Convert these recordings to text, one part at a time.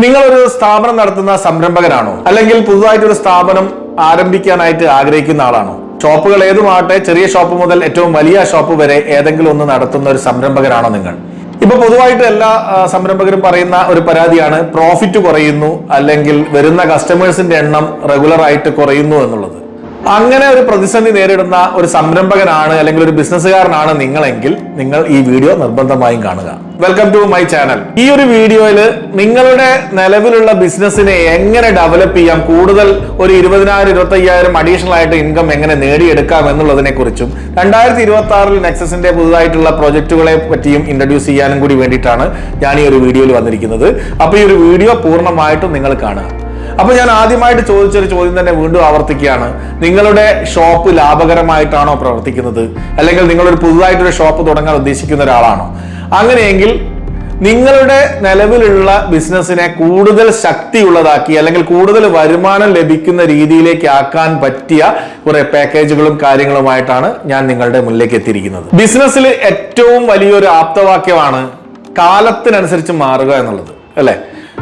നിങ്ങളൊരു സ്ഥാപനം നടത്തുന്ന സംരംഭകനാണോ അല്ലെങ്കിൽ പുതുതായിട്ടൊരു സ്ഥാപനം ആരംഭിക്കാനായിട്ട് ആഗ്രഹിക്കുന്ന ആളാണോ? ഷോപ്പുകൾ ഏതുമാകട്ടെ, ചെറിയ ഷോപ്പ് മുതൽ ഏറ്റവും വലിയ ഷോപ്പ് വരെ ഏതെങ്കിലും ഒന്ന് നടത്തുന്ന ഒരു സംരംഭകനാണോ നിങ്ങൾ? ഇപ്പൊ പൊതുവായിട്ട് എല്ലാ സംരംഭകരും പറയുന്ന ഒരു പരാതിയാണ് പ്രോഫിറ്റ് കുറയുന്നു അല്ലെങ്കിൽ വരുന്ന കസ്റ്റമേഴ്സിന്റെ എണ്ണം റെഗുലർ ആയിട്ട് കുറയുന്നു എന്നുള്ളത്. അങ്ങനെ ഒരു പ്രതിസന്ധി നേരിടുന്ന ഒരു സംരംഭകനാണ് അല്ലെങ്കിൽ ഒരു ബിസിനസ്സുകാരനാണ് നിങ്ങളെങ്കിൽ നിങ്ങൾ ഈ വീഡിയോ നിർബന്ധമായും കാണുക. Welcome to my channel. ഈ ഒരു വീഡിയോയിൽ നിങ്ങളുടെ നിലവിലുള്ള ബിസിനസ്സിനെ എങ്ങനെ ഡെവലപ്പ് ചെയ്യാം, കൂടുതൽ ഒരു 20,000-25,000 അഡീഷണൽ ആയിട്ട് ഇൻകം എങ്ങനെ നേടിയെടുക്കാം എന്നുള്ളതിനെ കുറിച്ചും 2026 നെക്സസിന്റെ പുതുതായിട്ടുള്ള പ്രോജക്റ്റുകളെ പറ്റിയും ഇൻട്രൊഡ്യൂസ് ചെയ്യാനും കൂടി വേണ്ടിയിട്ടാണ് ഞാൻ ഈ ഒരു വീഡിയോയിൽ വന്നിരിക്കുന്നത്. അപ്പൊ ഈ ഒരു വീഡിയോ പൂർണ്ണമായിട്ടും നിങ്ങൾ കാണുക. അപ്പൊ ഞാൻ ആദ്യമായിട്ട് ചോദിച്ചൊരു ചോദ്യം തന്നെ വീണ്ടും ആവർത്തിക്കുകയാണ്. നിങ്ങളുടെ ഷോപ്പ് ലാഭകരമായിട്ടാണോ പ്രവർത്തിക്കുന്നത്, അല്ലെങ്കിൽ നിങ്ങളൊരു പുതുതായിട്ടൊരു ഷോപ്പ് തുടങ്ങാൻ ഉദ്ദേശിക്കുന്ന ഒരാളാണോ? അങ്ങനെയെങ്കിൽ നിങ്ങളുടെ നിലവിലുള്ള ബിസിനസ്സിനെ കൂടുതൽ ശക്തിയുള്ളതാക്കി അല്ലെങ്കിൽ കൂടുതൽ വരുമാനം ലഭിക്കുന്ന രീതിയിലേക്ക് ആക്കാൻ പറ്റിയ കുറെ പാക്കേജുകളും കാര്യങ്ങളുമായിട്ടാണ് ഞാൻ നിങ്ങളുടെ മുന്നിലേക്ക് എത്തിയിരിക്കുന്നത്. ബിസിനസ്സിൽ ഏറ്റവും വലിയൊരു ആപ്തവാക്യമാണ് കാലത്തിനനുസരിച്ച് മാറുക എന്നുള്ളത്, അല്ലെ?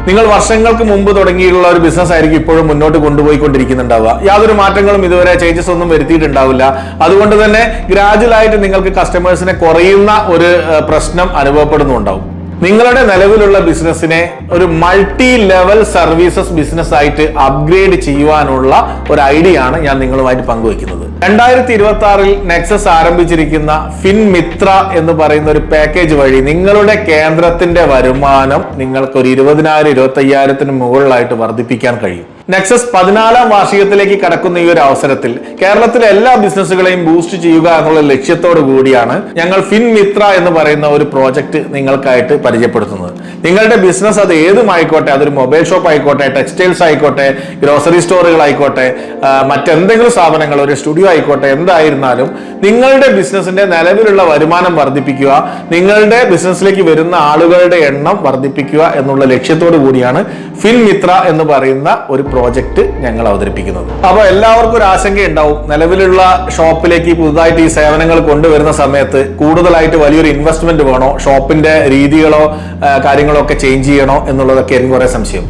നിങ്ങൾ വർഷങ്ങൾക്ക് മുമ്പ് തുടങ്ങിയിട്ടുള്ള ഒരു ബിസിനസ് ആയിരിക്കും ഇപ്പോഴും മുന്നോട്ട് കൊണ്ടുപോയിക്കൊണ്ടിരിക്കുന്നുണ്ടാവുക. യാതൊരു മാറ്റങ്ങളും ഇതുവരെ ചേഞ്ചസ് ഒന്നും വരുത്തിയിട്ടുണ്ടാവില്ല. അതുകൊണ്ട് തന്നെ ഗ്രാജുവലായിട്ട് നിങ്ങൾക്ക് കസ്റ്റമേഴ്സിനെ കുറയുന്ന ഒരു പ്രശ്നം അനുഭവപ്പെടുന്നുണ്ടാവും. നിങ്ങളുടെ നിലവിലുള്ള ബിസിനസ്സിനെ ഒരു മൾട്ടി ലെവൽ സർവീസസ് ബിസിനസ് ആയിട്ട് അപ്ഗ്രേഡ് ചെയ്യുവാനുള്ള ഒരു ഐഡിയ ആണ് ഞാൻ നിങ്ങളുമായിട്ട് പങ്കുവയ്ക്കുന്നത്. 2026 നെക്സസ് ആരംഭിച്ചിരിക്കുന്ന ഫിൻമിത്ര എന്ന് പറയുന്ന ഒരു പാക്കേജ് വഴി നിങ്ങളുടെ കേന്ദ്രത്തിന്റെ വരുമാനം നിങ്ങൾക്ക് ഒരു 20,000-25,000 മുകളിലായിട്ട് വർദ്ധിപ്പിക്കാൻ കഴിയും. നെക്സസ് 14ാം വാർഷികത്തിലേക്ക് കടക്കുന്ന ഈ ഒരു അവസരത്തിൽ കേരളത്തിലെ എല്ലാ ബിസിനസ്സുകളെയും ബൂസ്റ്റ് ചെയ്യുക എന്നുള്ള ലക്ഷ്യത്തോടു കൂടിയാണ് ഞങ്ങൾ ഫിൻമിത്ര എന്ന് പറയുന്ന ഒരു പ്രോജക്റ്റ് നിങ്ങൾക്കായിട്ട് പരിചയപ്പെടുത്തുന്നത്. നിങ്ങളുടെ ബിസിനസ് അത് ഏതുമായിക്കോട്ടെ, അതൊരു മൊബൈൽ ഷോപ്പ് ആയിക്കോട്ടെ, ടെക്സ്റ്റൈൽസ് ആയിക്കോട്ടെ, ഗ്രോസറി സ്റ്റോറുകൾ ആയിക്കോട്ടെ, മറ്റെന്തെങ്കിലും സ്ഥാപനങ്ങൾ, ഒരു സ്റ്റുഡിയോ ആയിക്കോട്ടെ, എന്തായിരുന്നാലും നിങ്ങളുടെ ബിസിനസിന്റെ നിലവിലുള്ള വരുമാനം വർദ്ധിപ്പിക്കുക, നിങ്ങളുടെ ബിസിനസ്സിലേക്ക് വരുന്ന ആളുകളുടെ എണ്ണം വർദ്ധിപ്പിക്കുക എന്നുള്ള ലക്ഷ്യത്തോടു കൂടിയാണ് ഫിൻമിത്ര എന്ന് പറയുന്ന ഒരു പ്രോജക്റ്റ് ഞങ്ങൾ അവതരിപ്പിക്കുന്നത്. അപ്പൊ എല്ലാവർക്കും ഒരു ആശങ്കയുണ്ടാവും, നിലവിലുള്ള ഷോപ്പിലേക്ക് പുതുതായിട്ട് ഈ സേവനങ്ങൾ കൊണ്ടുവരുന്ന സമയത്ത് കൂടുതലായിട്ട് വലിയൊരു ഇൻവെസ്റ്റ്മെന്റ് വേണോ, ഷോപ്പിന്റെ രീതികളോ കാര്യങ്ങളോ ഒക്കെ ചേഞ്ച് ചെയ്യണോ എന്നുള്ളതൊക്കെ ആയിരിക്കും കുറെ സംശയം.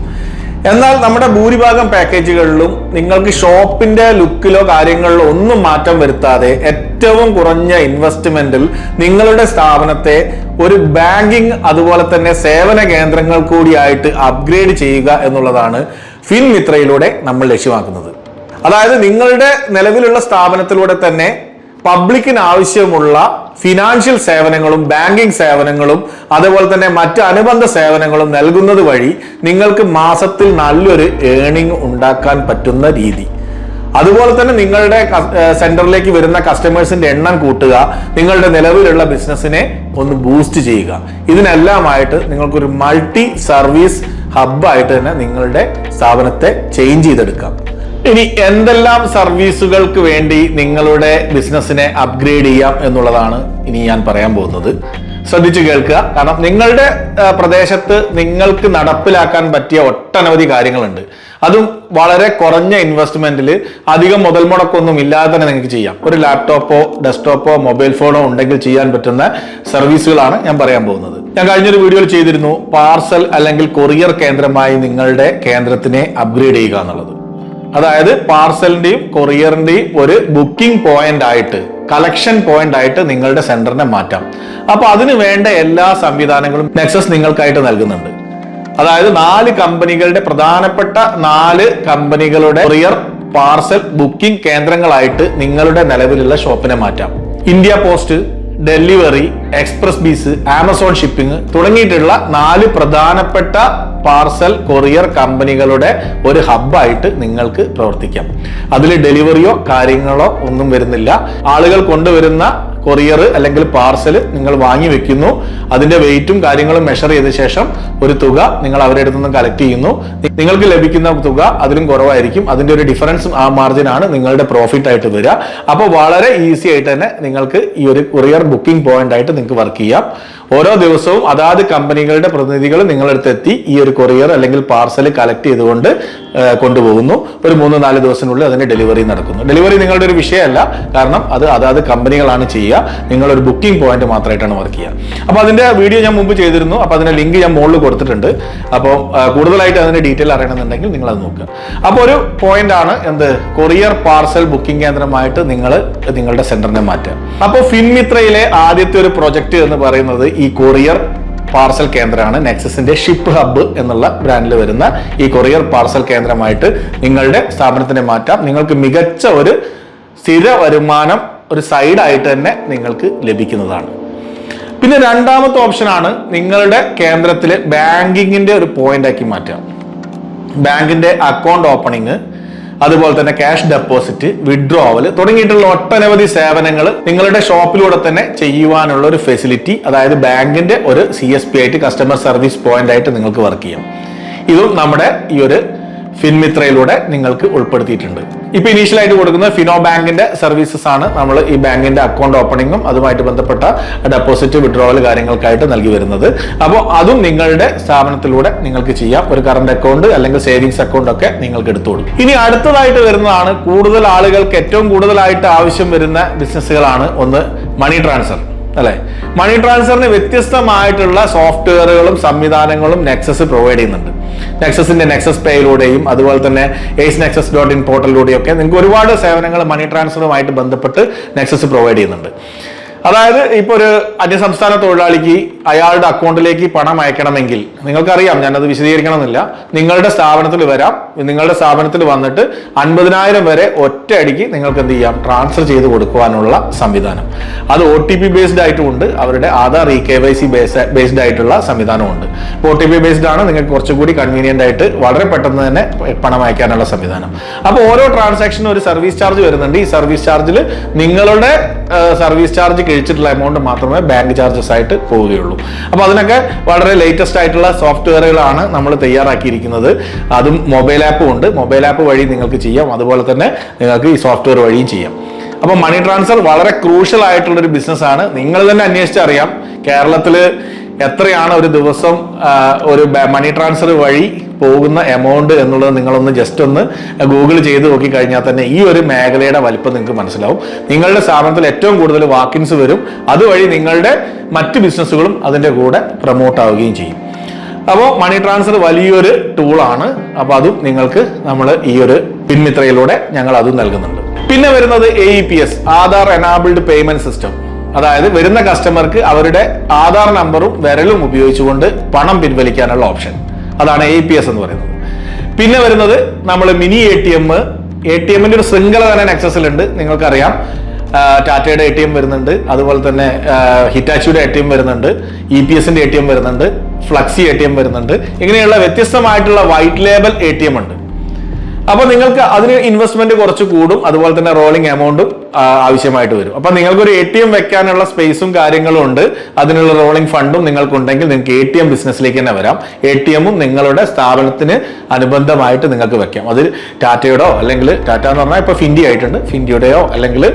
എന്നാൽ നമ്മുടെ ഭൂരിഭാഗം പാക്കേജുകളിലും നിങ്ങൾക്ക് ഷോപ്പിന്റെ ലുക്കിലോ കാര്യങ്ങളിലോ ഒന്നും മാറ്റം വരുത്താതെ ഏറ്റവും കുറഞ്ഞ ഇൻവെസ്റ്റ്മെന്റിൽ നിങ്ങളുടെ സ്ഥാപനത്തെ ഒരു ബാങ്കിങ് അതുപോലെ തന്നെ സേവന കേന്ദ്രങ്ങൾ കൂടിയായിട്ട് അപ്ഗ്രേഡ് ചെയ്യുക എന്നുള്ളതാണ് ഫിൻമിത്രയിലൂടെ നമ്മൾ ലക്ഷ്യമാക്കുന്നത്. അതായത് നിങ്ങളുടെ നിലവിലുള്ള സ്ഥാപനത്തിലൂടെ തന്നെ പബ്ലിക്കിന് ആവശ്യമുള്ള ഫിനാൻഷ്യൽ സേവനങ്ങളും ബാങ്കിങ് സേവനങ്ങളും അതുപോലെ തന്നെ മറ്റ് അനുബന്ധ സേവനങ്ങളും നൽകുന്നത് വഴി നിങ്ങൾക്ക് മാസത്തിൽ നല്ലൊരു ഏണിംഗ് ഉണ്ടാക്കാൻ പറ്റുന്ന രീതി. അതുപോലെ തന്നെ നിങ്ങളുടെ സെന്ററിലേക്ക് വരുന്ന കസ്റ്റമേഴ്സിന്റെ എണ്ണം കൂട്ടുക, നിങ്ങളുടെ നിലവിലുള്ള ബിസിനസ്സിനെ ഒന്ന് ബൂസ്റ്റ് ചെയ്യുക. ഇതിനെല്ലാമായിട്ട് നിങ്ങൾക്കൊരു മൾട്ടി സർവീസ് ഹബ്ബായിട്ട് തന്നെ നിങ്ങളുടെ സ്ഥാപനത്തെ ചേഞ്ച് ചെയ്തെടുക്കാം. ഇനി എന്തെല്ലാം സർവീസുകൾക്ക് വേണ്ടി നിങ്ങളുടെ ബിസിനസ്സിനെ അപ്ഗ്രേഡ് ചെയ്യാം എന്നുള്ളതാണ് ഇനി ഞാൻ പറയാൻ പോകുന്നത്. ശ്രദ്ധിച്ചു കേൾക്കുക. കാരണം നിങ്ങളുടെ പ്രദേശത്ത് നിങ്ങൾക്ക് നടപ്പിലാക്കാൻ പറ്റിയ ഒട്ടനവധി കാര്യങ്ങളുണ്ട്. അതും വളരെ കുറഞ്ഞ ഇൻവെസ്റ്റ്മെന്റിൽ അധികം മുതൽ മുടക്കൊന്നും ഇല്ലാതെ തന്നെ നിങ്ങൾക്ക് ചെയ്യാം. ഒരു ലാപ്ടോപ്പോ ഡെസ്ക്ടോപ്പോ മൊബൈൽ ഫോണോ ഉണ്ടെങ്കിൽ ചെയ്യാൻ പറ്റുന്ന സർവീസുകളാണ് ഞാൻ പറയാൻ പോകുന്നത്. ഞാൻ കഴിഞ്ഞൊരു വീഡിയോയിൽ ചെയ്തിരുന്നു പാർസൽ അല്ലെങ്കിൽ കൊറിയർ കേന്ദ്രമായി നിങ്ങളുടെ കേന്ദ്രത്തിനെ അപ്ഗ്രേഡ് ചെയ്യുക എന്നുള്ളത്. അതായത് പാർസലിന്റെയും കൊറിയറിന്റെയും ഒരു ബുക്കിംഗ് പോയിന്റ് ആയിട്ട്, കളക്ഷൻ പോയിന്റ് ആയിട്ട് നിങ്ങളുടെ സെന്ററിനെ മാറ്റാം. അപ്പൊ അതിന് വേണ്ട എല്ലാ സംവിധാനങ്ങളും നെക്സസ് നിങ്ങൾക്കായിട്ട് നൽകുന്നുണ്ട്. അതായത് 4 കമ്പനികളുടെ പ്രധാനപ്പെട്ട 4 കമ്പനികളുടെ കൊറിയർ പാർസൽ ബുക്കിംഗ് കേന്ദ്രങ്ങളായിട്ട് നിങ്ങളുടെ നിലവിലുള്ള ഷോപ്പിനെ മാറ്റാം. ഇന്ത്യ പോസ്റ്റ്, ഡെലിവറി, എക്സ്പ്രസ് ബീസ്, ആമസോൺ ഷിപ്പിംഗ് തുടങ്ങിയിട്ടുള്ള 4 പ്രധാനപ്പെട്ട പാർസൽ കൊറിയർ കമ്പനികളുടെ ഒരു ഹബ്ബായിട്ട് നിങ്ങൾക്ക് പ്രവർത്തിക്കാം. അതിൽ ഡെലിവറിയോ കാര്യങ്ങളോ ഒന്നും വരുന്നില്ല. ആളുകൾ കൊണ്ടുവരുന്ന കൊറിയർ അല്ലെങ്കിൽ പാർസൽ നിങ്ങൾ വാങ്ങി വെക്കുന്നു, അതിന്റെ വെയിറ്റും കാര്യങ്ങളും മെഷർ ചെയ്ത ശേഷം ഒരു തുക നിങ്ങൾ അവരുടെ അടുത്ത് നിന്ന് കളക്ട് ചെയ്യുന്നു. നിങ്ങൾക്ക് ലഭിക്കുന്ന തുക അതിലും കുറവായിരിക്കും. അതിന്റെ ഒരു ഡിഫറൻസ്, ആ മാർജിൻ ആണ് നിങ്ങളുടെ പ്രോഫിറ്റ് ആയിട്ട് വരിക. അപ്പോൾ വളരെ ഈസി ആയിട്ട് തന്നെ നിങ്ങൾക്ക് ഈ ഒരു കൊറിയർ ബുക്കിംഗ് പോയിന്റ് ആയിട്ട് നിങ്ങൾക്ക് വർക്ക് ചെയ്യാം. ഓരോ ദിവസവും അതാത് കമ്പനികളുടെ പ്രതിനിധികൾ നിങ്ങളടുത്ത് എത്തി ഈ ഒരു കൊറിയർ അല്ലെങ്കിൽ പാർസൽ കളക്ട് ചെയ്തുകൊണ്ട് കൊണ്ടുപോകുന്നു. ഒരു 3-4 ദിവസത്തിനുള്ളിൽ അതിന്റെ ഡെലിവറി നടക്കുന്നു. ഡെലിവറി നിങ്ങളുടെ ഒരു വിഷയമല്ല, കാരണം അത് അതാത് കമ്പനികളാണ് ചെയ്യുക. നിങ്ങളൊരു ബുക്കിംഗ് പോയിന്റ് മാത്രമായിട്ടാണ് വർക്ക് ചെയ്യുക. അപ്പോൾ അതിന്റെ വീഡിയോ ഞാൻ മുമ്പ് ചെയ്തിരുന്നു. അപ്പോൾ അതിന്റെ ലിങ്ക് ഞാൻ മുകളിൽ കൊടുത്തിട്ടുണ്ട്. അപ്പോൾ കൂടുതലായിട്ട് അതിന്റെ ഡീറ്റെയിൽ അറിയണമെന്നുണ്ടെങ്കിൽ നിങ്ങൾ അത് നോക്കുക. അപ്പോൾ ഒരു പോയിന്റ് ആണ് എന്ത്, കൊറിയർ പാർസൽ ബുക്കിംഗ് കേന്ദ്രമായിട്ട് നിങ്ങൾ നിങ്ങളുടെ സെന്ററിനെ മാറ്റുക. അപ്പോൾ ഫിൻമിത്രയിലെ ആദ്യത്തെ ഒരു പ്രൊജക്ട് എന്ന് പറയുന്നത് ഈ കൊറിയർ പാർസൽ കേന്ദ്രമാണ്. നെക്സസിന്റെ ഷിപ്പ് ഹബ്ബ് എന്നുള്ള ബ്രാൻഡിൽ വരുന്ന ഈ കൊറിയർ പാർസൽ കേന്ദ്രമായിട്ട് നിങ്ങളുടെ സ്ഥാപനത്തിനെ മാറ്റാം. നിങ്ങൾക്ക് മികച്ച ഒരു സ്ഥിര വരുമാനം ഒരു സൈഡായിട്ട് തന്നെ നിങ്ങൾക്ക് ലഭിക്കുന്നതാണ്. പിന്നെ രണ്ടാമത്തെ ഓപ്ഷനാണ് നിങ്ങളുടെ കേന്ദ്രത്തിൽ ബാങ്കിങ്ങിന്റെ ഒരു പോയിന്റ് ആക്കി മാറ്റാം. ബാങ്കിന്റെ അക്കൗണ്ട് ഓപ്പണിങ്, അതുപോലെ തന്നെ ക്യാഷ് ഡെപ്പോസിറ്റ്, വിഡ്രോവൽ തുടങ്ങിയിട്ടുള്ള ഒട്ടനവധി സേവനങ്ങൾ നിങ്ങളുടെ ഷോപ്പിലൂടെ തന്നെ ചെയ്യുവാനുള്ള ഒരു ഫെസിലിറ്റി, അതായത് ബാങ്കിന്റെ ഒരു CSP ആയിട്ട്, കസ്റ്റമർ സർവീസ് പോയിന്റ് ആയിട്ട് നിങ്ങൾക്ക് വർക്ക് ചെയ്യാം. ഇതും നമ്മുടെ ഈ ഒരു ഫിൻമിത്രയിലൂടെ നിങ്ങൾക്ക് ഉൾപ്പെടുത്തിയിട്ടുണ്ട്. ഇപ്പൊ ഇനീഷ്യലായിട്ട് കൊടുക്കുന്ന ഫിനോ ബാങ്കിന്റെ സർവീസസ് ആണ് നമ്മൾ ഈ ബാങ്കിന്റെ അക്കൗണ്ട് ഓപ്പണിങ്ങും അതുമായിട്ട് ബന്ധപ്പെട്ട ഡെപ്പോസിറ്റ്, വിഡ്രോവൽ കാര്യങ്ങൾക്കായിട്ട് നൽകി വരുന്നത്. അപ്പോൾ അതും നിങ്ങളുടെ സ്ഥാപനത്തിലൂടെ നിങ്ങൾക്ക് ചെയ്യാം. ഒരു കറന്റ് അക്കൗണ്ട് അല്ലെങ്കിൽ സേവിങ്സ് അക്കൗണ്ട് ഒക്കെ നിങ്ങൾക്ക് എടുത്തു കൊടുക്കും. ഇനി അടുത്തതായിട്ട് വരുന്നതാണ് കൂടുതൽ ആളുകൾക്ക് ഏറ്റവും കൂടുതലായിട്ട് ആവശ്യം വരുന്ന ബിസിനസ്സുകളാണ്. ഒന്ന് മണി ട്രാൻസ്ഫർ, അല്ലെ? മണി ട്രാൻസ്ഫറിന് വ്യത്യസ്തമായിട്ടുള്ള സോഫ്റ്റ്വെയറുകളും സംവിധാനങ്ങളും നെക്സസ് പ്രൊവൈഡ് ചെയ്യുന്നുണ്ട്. നെക്സസിന്റെ നെക്സസ് പേയിലൂടെയും അതുപോലെ തന്നെ aceNexus.in പോർട്ടലിലൂടെയും ഒക്കെ നിങ്ങൾക്ക് ഒരുപാട് സേവനങ്ങൾ മണി ട്രാൻസ്ഫറുമായിട്ട് ബന്ധപ്പെട്ട് നെക്സസ് പ്രൊവൈഡ് ചെയ്യുന്നുണ്ട്. അതായത് ഇപ്പൊ ഒരു അന്യസംസ്ഥാന തൊഴിലാളിക്ക് അയാളുടെ അക്കൗണ്ടിലേക്ക് പണം അയക്കണമെങ്കിൽ നിങ്ങൾക്കറിയാം, ഞാനത് വിശദീകരിക്കണമെന്നില്ല, നിങ്ങളുടെ സ്ഥാപനത്തിൽ വരാം. നിങ്ങളുടെ സ്ഥാപനത്തിൽ വന്നിട്ട് 50,000 വരെ ഒറ്റയടിക്ക് നിങ്ങൾക്ക് എന്ത് ചെയ്യാം, ട്രാൻസ്ഫർ ചെയ്ത് കൊടുക്കുവാനുള്ള സംവിധാനം. അത് OTP ബേസ്ഡ് ആയിട്ടുമുണ്ട്, അവരുടെ ആധാർ KYC ബേസ്ഡ് ആയിട്ടുള്ള സംവിധാനമുണ്ട്. OTP ബേസ്ഡ് ആണ്, നിങ്ങൾക്ക് കുറച്ചുകൂടി കൺവീനിയന്റ് ആയിട്ട് വളരെ പെട്ടെന്ന് തന്നെ പണം അയക്കാനുള്ള സംവിധാനം. അപ്പോൾ ഓരോ ട്രാൻസാക്ഷനും ഒരു സർവീസ് ചാർജ് വരുന്നുണ്ട്. ഈ സർവീസ് ചാർജിൽ നിങ്ങളുടെ സർവീസ് ചാർജ് കഴിച്ചിട്ടുള്ള എമൗണ്ട് മാത്രമേ ബാങ്ക് ചാർജസ് ആയിട്ട് പോവുകയുള്ളൂ. അപ്പോൾ അതിനൊക്കെ വളരെ ലേറ്റസ്റ്റ് ആയിട്ടുള്ള സോഫ്റ്റ്വെയറുകളാണ് നമ്മൾ തയ്യാറാക്കിയിരിക്കുന്നത്. അതും മൊബൈൽ ആപ്പും ഉണ്ട്. മൊബൈൽ ആപ്പ് വഴി നിങ്ങൾക്ക് ചെയ്യാം, അതുപോലെ തന്നെ നിങ്ങൾക്ക് ഈ സോഫ്റ്റ്വെയർ വഴിയും ചെയ്യാം. അപ്പോൾ മണി ട്രാൻസ്ഫർ വളരെ ക്രൂഷ്യൽ ആയിട്ടുള്ള ഒരു ബിസിനസ് ആണ്. നിങ്ങൾ തന്നെ അന്വേഷിച്ചറിയാം കേരളത്തിൽ എത്രയാണ് ഒരു ദിവസം ഒരു മണി ട്രാൻസ്ഫർ വഴി പോകുന്ന എമൗണ്ട് എന്നുള്ളത് നിങ്ങളൊന്ന് ജസ്റ്റ് ഒന്ന് ഗൂഗിൾ ചെയ്ത് നോക്കി കഴിഞ്ഞാൽ തന്നെ ഈ ഒരു മേഖലയുടെ വലിപ്പം നിങ്ങൾക്ക് മനസ്സിലാവും. നിങ്ങളുടെ സ്ഥാപനത്തിൽ ഏറ്റവും കൂടുതൽ വാക്കിൻസ് വരും. അതുവഴി നിങ്ങളുടെ മറ്റ് ബിസിനസ്സുകളും അതിൻ്റെ കൂടെ പ്രൊമോട്ട് ആവുകയും ചെയ്യും. അപ്പോൾ മണി ട്രാൻസ്ഫർ വലിയൊരു ടൂളാണ്. അപ്പോൾ അതും നിങ്ങൾക്ക് നമ്മൾ ഈ ഒരു ഫിൻമിത്രയിലൂടെ ഞങ്ങൾ അതും നൽകുന്നുണ്ട്. പിന്നെ വരുന്നത് AEPS, Aadhaar enabled payment system. അതായത് വരുന്ന കസ്റ്റമർക്ക് അവരുടെ ആധാർ നമ്പറും വിരലും ഉപയോഗിച്ചുകൊണ്ട് പണം പിൻവലിക്കാനുള്ള ഓപ്ഷൻ. അതാണ് AEPS എന്ന് പറയുന്നത്. പിന്നെ വരുന്നത് നമ്മൾ മിനി ATM-ന്റെ ഒരു ശൃംഖല തന്നെ നെക്സസിലുണ്ട്. നിങ്ങൾക്കറിയാം, ടാറ്റയുടെ ATM വരുന്നുണ്ട്, അതുപോലെ തന്നെ ഹിറ്റാച്ചിയുടെ ATM വരുന്നുണ്ട്, EPS-ന്റെ ATM വരുന്നുണ്ട്, ഫ്ലക്സി ATM വരുന്നുണ്ട്. ഇങ്ങനെയുള്ള വ്യത്യസ്തമായിട്ടുള്ള വൈറ്റ് ലേബൽ ATM ഉണ്ട്. അപ്പോൾ നിങ്ങൾക്ക് അതിന് ഇൻവെസ്റ്റ്മെന്റ് കുറച്ച് കൂടും, അതുപോലെ തന്നെ റോളിംഗ് എമൗണ്ടും ആവശ്യമായിട്ട് വരും. അപ്പൊ നിങ്ങൾക്കൊരു ATM വെക്കാനുള്ള സ്പേസും കാര്യങ്ങളും ഉണ്ട്, അതിനുള്ള റോളിംഗ് ഫണ്ടും നിങ്ങൾക്കുണ്ടെങ്കിൽ നിങ്ങൾക്ക് ATM ബിസിനസ്സിലേക്ക് തന്നെ വരാം. ATM-ഉം നിങ്ങളുടെ സ്ഥാപനത്തിന് അനുബന്ധമായിട്ട് നിങ്ങൾക്ക് വെക്കാം. അത് ടാറ്റയുടെയോ അല്ലെങ്കിൽ ടാറ്റ എന്ന് പറഞ്ഞാൽ ഇപ്പൊ ഫിൻഡി ആയിട്ടുണ്ട്, ഫിൻഡിയുടെയോ അല്ലെങ്കിൽ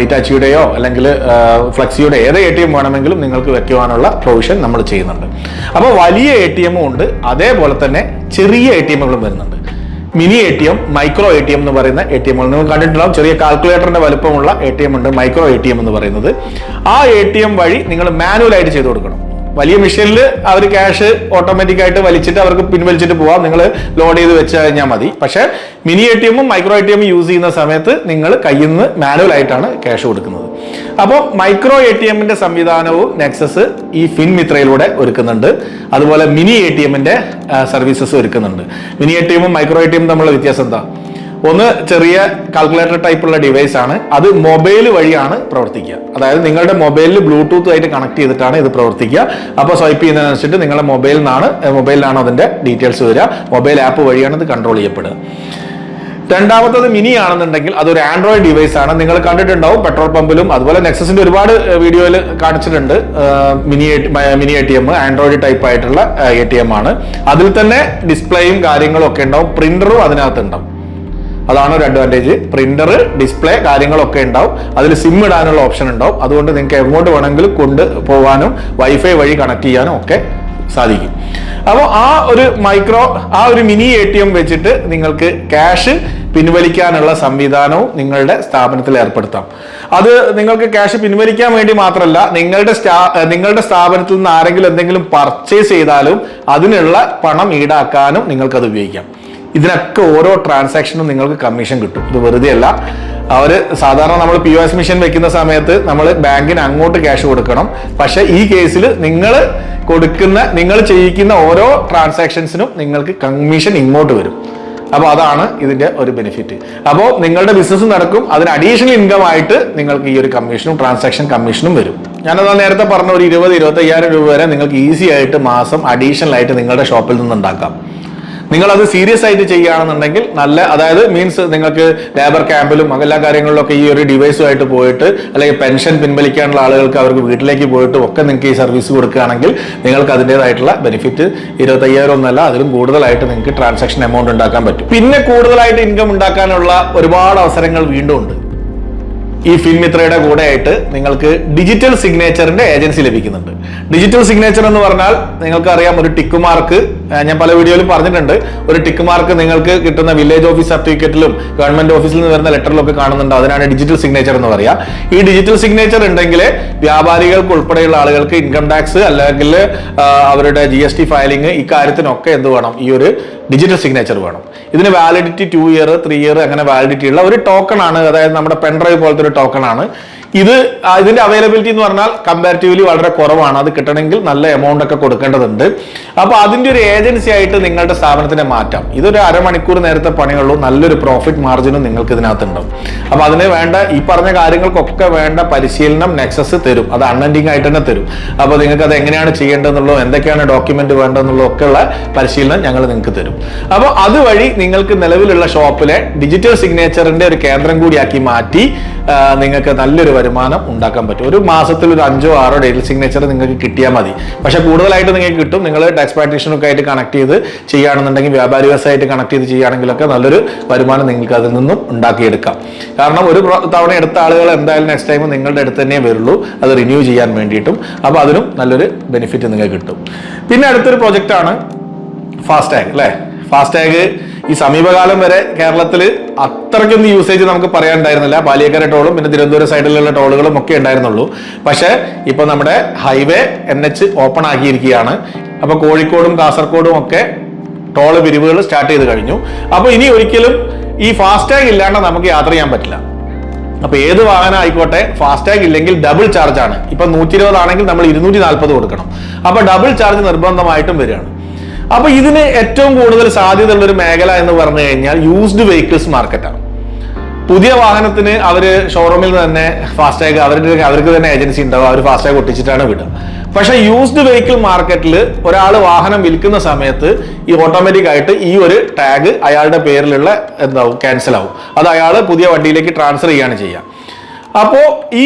ഇറ്റാച്ചിയുടെയോ അല്ലെങ്കിൽ ഫ്ലക്സിയുടെ ഏത് ATM വേണമെങ്കിലും നിങ്ങൾക്ക് വെക്കുവാനുള്ള പ്രൊവിഷൻ നമ്മൾ ചെയ്യുന്നുണ്ട്. അപ്പോൾ വലിയ ATM-ഉം ഉണ്ട്, അതേപോലെ തന്നെ ചെറിയ ATM-കളും വരുന്നുണ്ട്. മിനി ATM, മൈക്രോ ATM എന്ന് പറയുന്ന ATM നിങ്ങൾ കണ്ടിട്ടുണ്ടാവും. ചെറിയ കാൽക്കുലേറ്ററിന്റെ വലുപ്പമുള്ള ATM ഉണ്ട്, മൈക്രോ ATM എന്ന് പറയുന്നത്. ആ ATM വഴി നിങ്ങൾ മാനുവലായിട്ട് ചെയ്ത് കൊടുക്കണം. വലിയ മെഷീനിൽ അവർ ക്യാഷ് ഓട്ടോമാറ്റിക് ആയിട്ട് വലിച്ചിട്ട് അവർക്ക് പിൻവലിച്ചിട്ട് പോവാം, നിങ്ങൾ ലോഡ് ചെയ്ത് വെച്ച് കഴിഞ്ഞാൽ മതി. പക്ഷേ മിനി ATM-ഉം മൈക്രോ ATM-ഉം യൂസ് ചെയ്യുന്ന സമയത്ത് നിങ്ങൾ കയ്യിൽ നിന്ന് മാനുവലായിട്ടാണ് ക്യാഷ് കൊടുക്കുന്നത്. അപ്പോൾ മൈക്രോ ATM-ന്റെ സംവിധാനവും നെക്സസ് ഈ ഫിൻമിത്രയിലൂടെ ഒരുക്കുന്നുണ്ട്. അതുപോലെ മിനി ATM-ന്റെ സർവീസസ് ഒരുക്കുന്നുണ്ട്. മിനി ATM-ഉം മൈക്രോ ATM-ഉം തമ്മിലുള്ള വ്യത്യാസം എന്താ? ഒന്ന് ചെറിയ കാൽക്കുലേറ്റർ ടൈപ്പുള്ള ഡിവൈസ് ആണ്. അത് മൊബൈൽ വഴിയാണ് പ്രവർത്തിക്കുക. അതായത് നിങ്ങളുടെ മൊബൈലിൽ ബ്ലൂടൂത്ത് ആയിട്ട് കണക്ട് ചെയ്തിട്ടാണ് ഇത് പ്രവർത്തിക്കുക. അപ്പോൾ സ്വൈപ്പ് ചെയ്യുന്നതിനനുസരിച്ചിട്ട് നിങ്ങളുടെ മൊബൈലിലാണ് അതിന്റെ ഡീറ്റെയിൽസ് വരിക. മൊബൈൽ ആപ്പ് വഴിയാണ് ഇത് കൺട്രോൾ ചെയ്യപ്പെടുക. രണ്ടാമത്തത് മിനി ആണെന്നുണ്ടെങ്കിൽ അതൊരു ആൻഡ്രോയിഡ് ഡിവൈസ് ആണ്. നിങ്ങൾ കണ്ടിട്ടുണ്ടാവും പെട്രോൾ പമ്പിലും, അതുപോലെ നെക്സസിന്റെ ഒരുപാട് വീഡിയോയിൽ കാണിച്ചിട്ടുണ്ട്. മിനി ATM ആൻഡ്രോയിഡ് ടൈപ്പ് ആയിട്ടുള്ള ATM ആണ്. അതിൽ തന്നെ ഡിസ്പ്ലേയും കാര്യങ്ങളും ഒക്കെ ഉണ്ടാവും, പ്രിന്ററും അതിനകത്ത് ഉണ്ടാവും. അതാണ് ഒരു അഡ്വാൻറ്റേജ്. പ്രിന്റർ, ഡിസ്പ്ലേ കാര്യങ്ങളൊക്കെ ഉണ്ടാവും. അതിൽ സിം ഇടാനുള്ള ഓപ്ഷൻ ഉണ്ടാവും. അതുകൊണ്ട് നിങ്ങൾക്ക് എങ്ങോട്ട് വേണമെങ്കിലും കൊണ്ട് പോകാനും വൈഫൈ വഴി കണക്ട് ചെയ്യാനും ഒക്കെ സാധിക്കും. അപ്പോൾ ആ ഒരു മിനി ATM വെച്ചിട്ട് നിങ്ങൾക്ക് ക്യാഷ് പിൻവലിക്കാനുള്ള സംവിധാനവും നിങ്ങളുടെ സ്ഥാപനത്തിൽ ഏർപ്പെടുത്താം. അത് നിങ്ങൾക്ക് ക്യാഷ് പിൻവലിക്കാൻ വേണ്ടി മാത്രമല്ല, നിങ്ങളുടെ സ്ഥാപനത്തിൽ നിന്ന് ആരെങ്കിലും എന്തെങ്കിലും പർച്ചേസ് ചെയ്താലും അതിനുള്ള പണം ഈടാക്കാനും നിങ്ങൾക്കത് ഉപയോഗിക്കാം. ഇതിനൊക്കെ ഓരോ ട്രാൻസാക്ഷനും നിങ്ങൾക്ക് കമ്മീഷൻ കിട്ടും. ഇത് വെറുതെ അല്ല. സാധാരണ നമ്മൾ POS മെഷീൻ വെക്കുന്ന സമയത്ത് നമ്മൾ ബാങ്കിന് അങ്ങോട്ട് ക്യാഷ് കൊടുക്കണം. പക്ഷെ ഈ കേസിൽ നിങ്ങൾ ചെയ്യിക്കുന്ന ഓരോ ട്രാൻസാക്ഷൻസിനും നിങ്ങൾക്ക് കമ്മീഷൻ ഇങ്ങോട്ട് വരും. അപ്പോൾ അതാണ് ഇതിന്റെ ഒരു ബെനിഫിറ്റ്. അപ്പോൾ നിങ്ങളുടെ ബിസിനസ് നടക്കും, അതിന് അഡീഷണൽ ഇൻകം ആയിട്ട് നിങ്ങൾക്ക് ഈ ഒരു കമ്മീഷനും ട്രാൻസാക്ഷൻ കമ്മീഷനും വരും. ഞാനത് നേരത്തെ പറഞ്ഞ ഒരു 20-25,000 രൂപ വരെ നിങ്ങൾക്ക് ഈസി ആയിട്ട് മാസം അഡീഷണൽ ആയിട്ട് നിങ്ങളുടെ ഷോപ്പിൽ നിന്ന് ഉണ്ടാക്കാം. നിങ്ങളത് സീരിയസ് ആയിട്ട് ചെയ്യുകയാണെന്നുണ്ടെങ്കിൽ അതായത് മീൻസ് നിങ്ങൾക്ക് ലേബർ ക്യാമ്പിലും എല്ലാ കാര്യങ്ങളിലൊക്കെ ഈ ഒരു ഡിവൈസുമായിട്ട് പോയിട്ട്, അല്ലെങ്കിൽ പെൻഷൻ പിൻവലിക്കാനുള്ള ആളുകൾക്ക് അവർക്ക് വീട്ടിലേക്ക് പോയിട്ട് ഒക്കെ നിങ്ങൾക്ക് ഈ സർവീസ് കൊടുക്കുകയാണെങ്കിൽ നിങ്ങൾക്ക് അതിൻ്റെതായിട്ടുള്ള ബെനിഫിറ്റ് 25,000 ഒന്നല്ല, അതിലും കൂടുതലായിട്ട് നിങ്ങൾക്ക് ട്രാൻസാക്ഷൻ എമൗണ്ട് ഉണ്ടാക്കാൻ പറ്റും. പിന്നെ കൂടുതലായിട്ട് ഇൻകം ഉണ്ടാക്കാനുള്ള ഒരുപാട് അവസരങ്ങൾ വീണ്ടും ഉണ്ട്. ഈ ഫിൻമിത്രയുടെ കൂടെ ആയിട്ട് നിങ്ങൾക്ക് ഡിജിറ്റൽ സിഗ്നേച്ചറിന്റെ ഏജൻസി ലഭിക്കുന്നുണ്ട്. ഡിജിറ്റൽ സിഗ്നേച്ചർ എന്ന് പറഞ്ഞാൽ നിങ്ങൾക്ക് അറിയാം, ഒരു ടിക്ക് മാർക്ക്, ഞാൻ പല വീഡിയോയിലും പറഞ്ഞിട്ടുണ്ട്, ഒരു ടിക്ക് മാർക്ക് നിങ്ങൾക്ക് കിട്ടുന്ന വില്ലേജ് ഓഫീസ് സർട്ടിഫിക്കറ്റിലും ഗവൺമെന്റ് ഓഫീസിൽ നിന്ന് വരുന്ന ലെറ്ററിലും ഒക്കെ കാണുന്നുണ്ട്. അതിനാണ് ഡിജിറ്റൽ സിഗ്നേച്ചർ എന്ന് പറയാ. ഈ ഡിജിറ്റൽ സിഗ്നേച്ചർ ഉണ്ടെങ്കിൽ വ്യാപാരികൾക്ക് ഉൾപ്പെടെയുള്ള ആളുകൾക്ക് ഇൻകം ടാക്സ് അല്ലെങ്കിൽ അവരുടെ GST ഫയലിംഗ് ഇക്കാര്യത്തിനൊക്കെ എന്ത് വേണം? ഈ ഒരു ഡിജിറ്റൽ സിഗ്നേച്ചർ വേണം. ഇതിന് വാലിഡിറ്റി 2 ഇയർ 3 ഇയർ അങ്ങനെ വാലിഡിറ്റി ഉള്ള ഒരു ടോക്കൺ ആണ്. അതായത് നമ്മുടെ പെൻഡ്രൈവ് പോലത്തെ ഒരു ടോക്കൺ ആണ്. ഇതിന്റെ അവൈലബിലിറ്റി എന്ന് പറഞ്ഞാൽ കമ്പാരിറ്റീവ്ലി വളരെ കുറവാണ്. അത് കിട്ടണമെങ്കിൽ നല്ല എമൗണ്ട് ഒക്കെ കൊടുക്കേണ്ടതുണ്ട്. അപ്പൊ അതിന്റെ ഒരു ഏജൻസി ആയിട്ട് നിങ്ങളുടെ സ്ഥാപനത്തിനെ മാറ്റാം. ഇതൊരു അരമണിക്കൂർ നേരത്തെ പണിയുള്ളൂ. നല്ലൊരു പ്രോഫിറ്റ് മാർജിനും നിങ്ങൾക്ക് ഇതിനകത്തുണ്ടാവും. അപ്പൊ അതിന് വേണ്ട ഈ പറഞ്ഞ കാര്യങ്ങൾക്കൊക്കെ വേണ്ട പരിശീലനം നെക്സസ് തരും. അത് അൺഎൻഡിങ് ആയിട്ട് തന്നെ തരും. അപ്പൊ നിങ്ങൾക്ക് അത് എങ്ങനെയാണ് ചെയ്യേണ്ടതെന്നുള്ളതും എന്തൊക്കെയാണ് ഡോക്യുമെന്റ് വേണ്ടതെന്നുള്ളതും ഒക്കെയുള്ള പരിശീലനം ഞങ്ങൾ നിങ്ങൾക്ക് തരും. അപ്പോൾ അതുവഴി നിങ്ങൾക്ക് നിലവിലുള്ള ഷോപ്പിലെ ഡിജിറ്റൽ സിഗ്നേച്ചറിന്റെ ഒരു കേന്ദ്രം കൂടിയാക്കി മാറ്റി നിങ്ങൾക്ക് നല്ലൊരു വരുമാനം ഉണ്ടാക്കാൻ പറ്റും. ഒരു മാസത്തിൽ ഒരു 5-6 ഡിജിറ്റൽ സിഗ്നേച്ചർ നിങ്ങൾക്ക് കിട്ടിയാൽ മതി. പക്ഷെ കൂടുതലായിട്ട് നിങ്ങൾക്ക് കിട്ടും. നിങ്ങൾ ടാക്സ് പ്രാക്ടീഷനൊക്കെ ആയിട്ട് കണക്ട് ചെയ്ത് ചെയ്യുകയാണെന്നുണ്ടെങ്കിൽ, വ്യാപാരി വ്യവസായമായിട്ട് കണക്ട് ചെയ്ത് ചെയ്യുകയാണെങ്കിലൊക്കെ നല്ലൊരു വരുമാനം നിങ്ങൾക്ക് അതിൽ നിന്നും ഉണ്ടാക്കിയെടുക്കാം. കാരണം ഒരു തവണ എടുത്ത ആളുകൾ എന്തായാലും നെക്സ്റ്റ് ടൈം നിങ്ങളുടെ അടുത്ത് തന്നെ വരുള്ളൂ, അത് റിന്യൂ ചെയ്യാൻ വേണ്ടിയിട്ടും. അപ്പോൾ അതിനും നല്ലൊരു ബെനിഫിറ്റ് നിങ്ങൾക്ക് കിട്ടും. പിന്നെ അടുത്തൊരു പ്രൊജക്റ്റാണ് ഫാസ്ടാഗ് അല്ലേ. ഫാസ്ടാഗ് ഈ സമീപകാലം വരെ കേരളത്തിൽ അത്രയ്ക്കൊന്നും യൂസേജ് നമുക്ക് പറയാനുണ്ടായിരുന്നില്ല. പാലിയേക്കര ടോളും പിന്നെ തിരുവനന്തപുരം സൈഡിലുള്ള ടോളുകളും ഒക്കെ ഉണ്ടായിരുന്നുള്ളൂ. പക്ഷെ ഇപ്പൊ നമ്മുടെ ഹൈവേ NH ഓപ്പൺ ആക്കിയിരിക്കുകയാണ്. അപ്പൊ കോഴിക്കോടും കാസർഗോഡും ഒക്കെ ടോള് പിരിവുകൾ സ്റ്റാർട്ട് ചെയ്ത് കഴിഞ്ഞു. അപ്പൊ ഇനി ഒരിക്കലും ഈ ഫാസ്ടാഗ് ഇല്ലാണ്ട് നമുക്ക് യാത്ര ചെയ്യാൻ പറ്റില്ല. അപ്പൊ ഏത് വാഹനം ആയിക്കോട്ടെ, ഫാസ്ടാഗ് ഇല്ലെങ്കിൽ ഡബിൾ ചാർജ് ആണ്. ഇപ്പൊ 120 ആണെങ്കിൽ നമ്മൾ 240 കൊടുക്കണം. അപ്പൊ ഡബിൾ ചാർജ് നിർബന്ധമായിട്ടും വരികയാണ്. അപ്പൊ ഇതിന് ഏറ്റവും കൂടുതൽ സാധ്യതയുള്ള ഒരു മേഖല എന്ന് പറഞ്ഞു കഴിഞ്ഞാൽ യൂസ്ഡ് വെഹിക്കിൾസ് മാർക്കറ്റാണ്. പുതിയ വാഹനത്തിന് അവര് ഷോറൂമിൽ നിന്ന് തന്നെ ഫാസ്ടാഗ് അവർക്ക് തന്നെ ഏജൻസി ഉണ്ടാവും. അവർ ഫാസ്ടാഗ് ഒട്ടിച്ചിട്ടാണ് വിടുക. പക്ഷെ യൂസ്ഡ് വെഹിക്കിൾ മാർക്കറ്റിൽ ഒരാൾ വാഹനം വിൽക്കുന്ന സമയത്ത് ഈ ഓട്ടോമാറ്റിക് ആയിട്ട് ഈ ഒരു ടാഗ് അയാളുടെ പേരിലുള്ള ക്യാൻസൽ ആവും. അത് അയാൾ പുതിയ വണ്ടിയിലേക്ക് ട്രാൻസ്ഫർ ചെയ്യാണ് ചെയ്യുക. അപ്പോ ഈ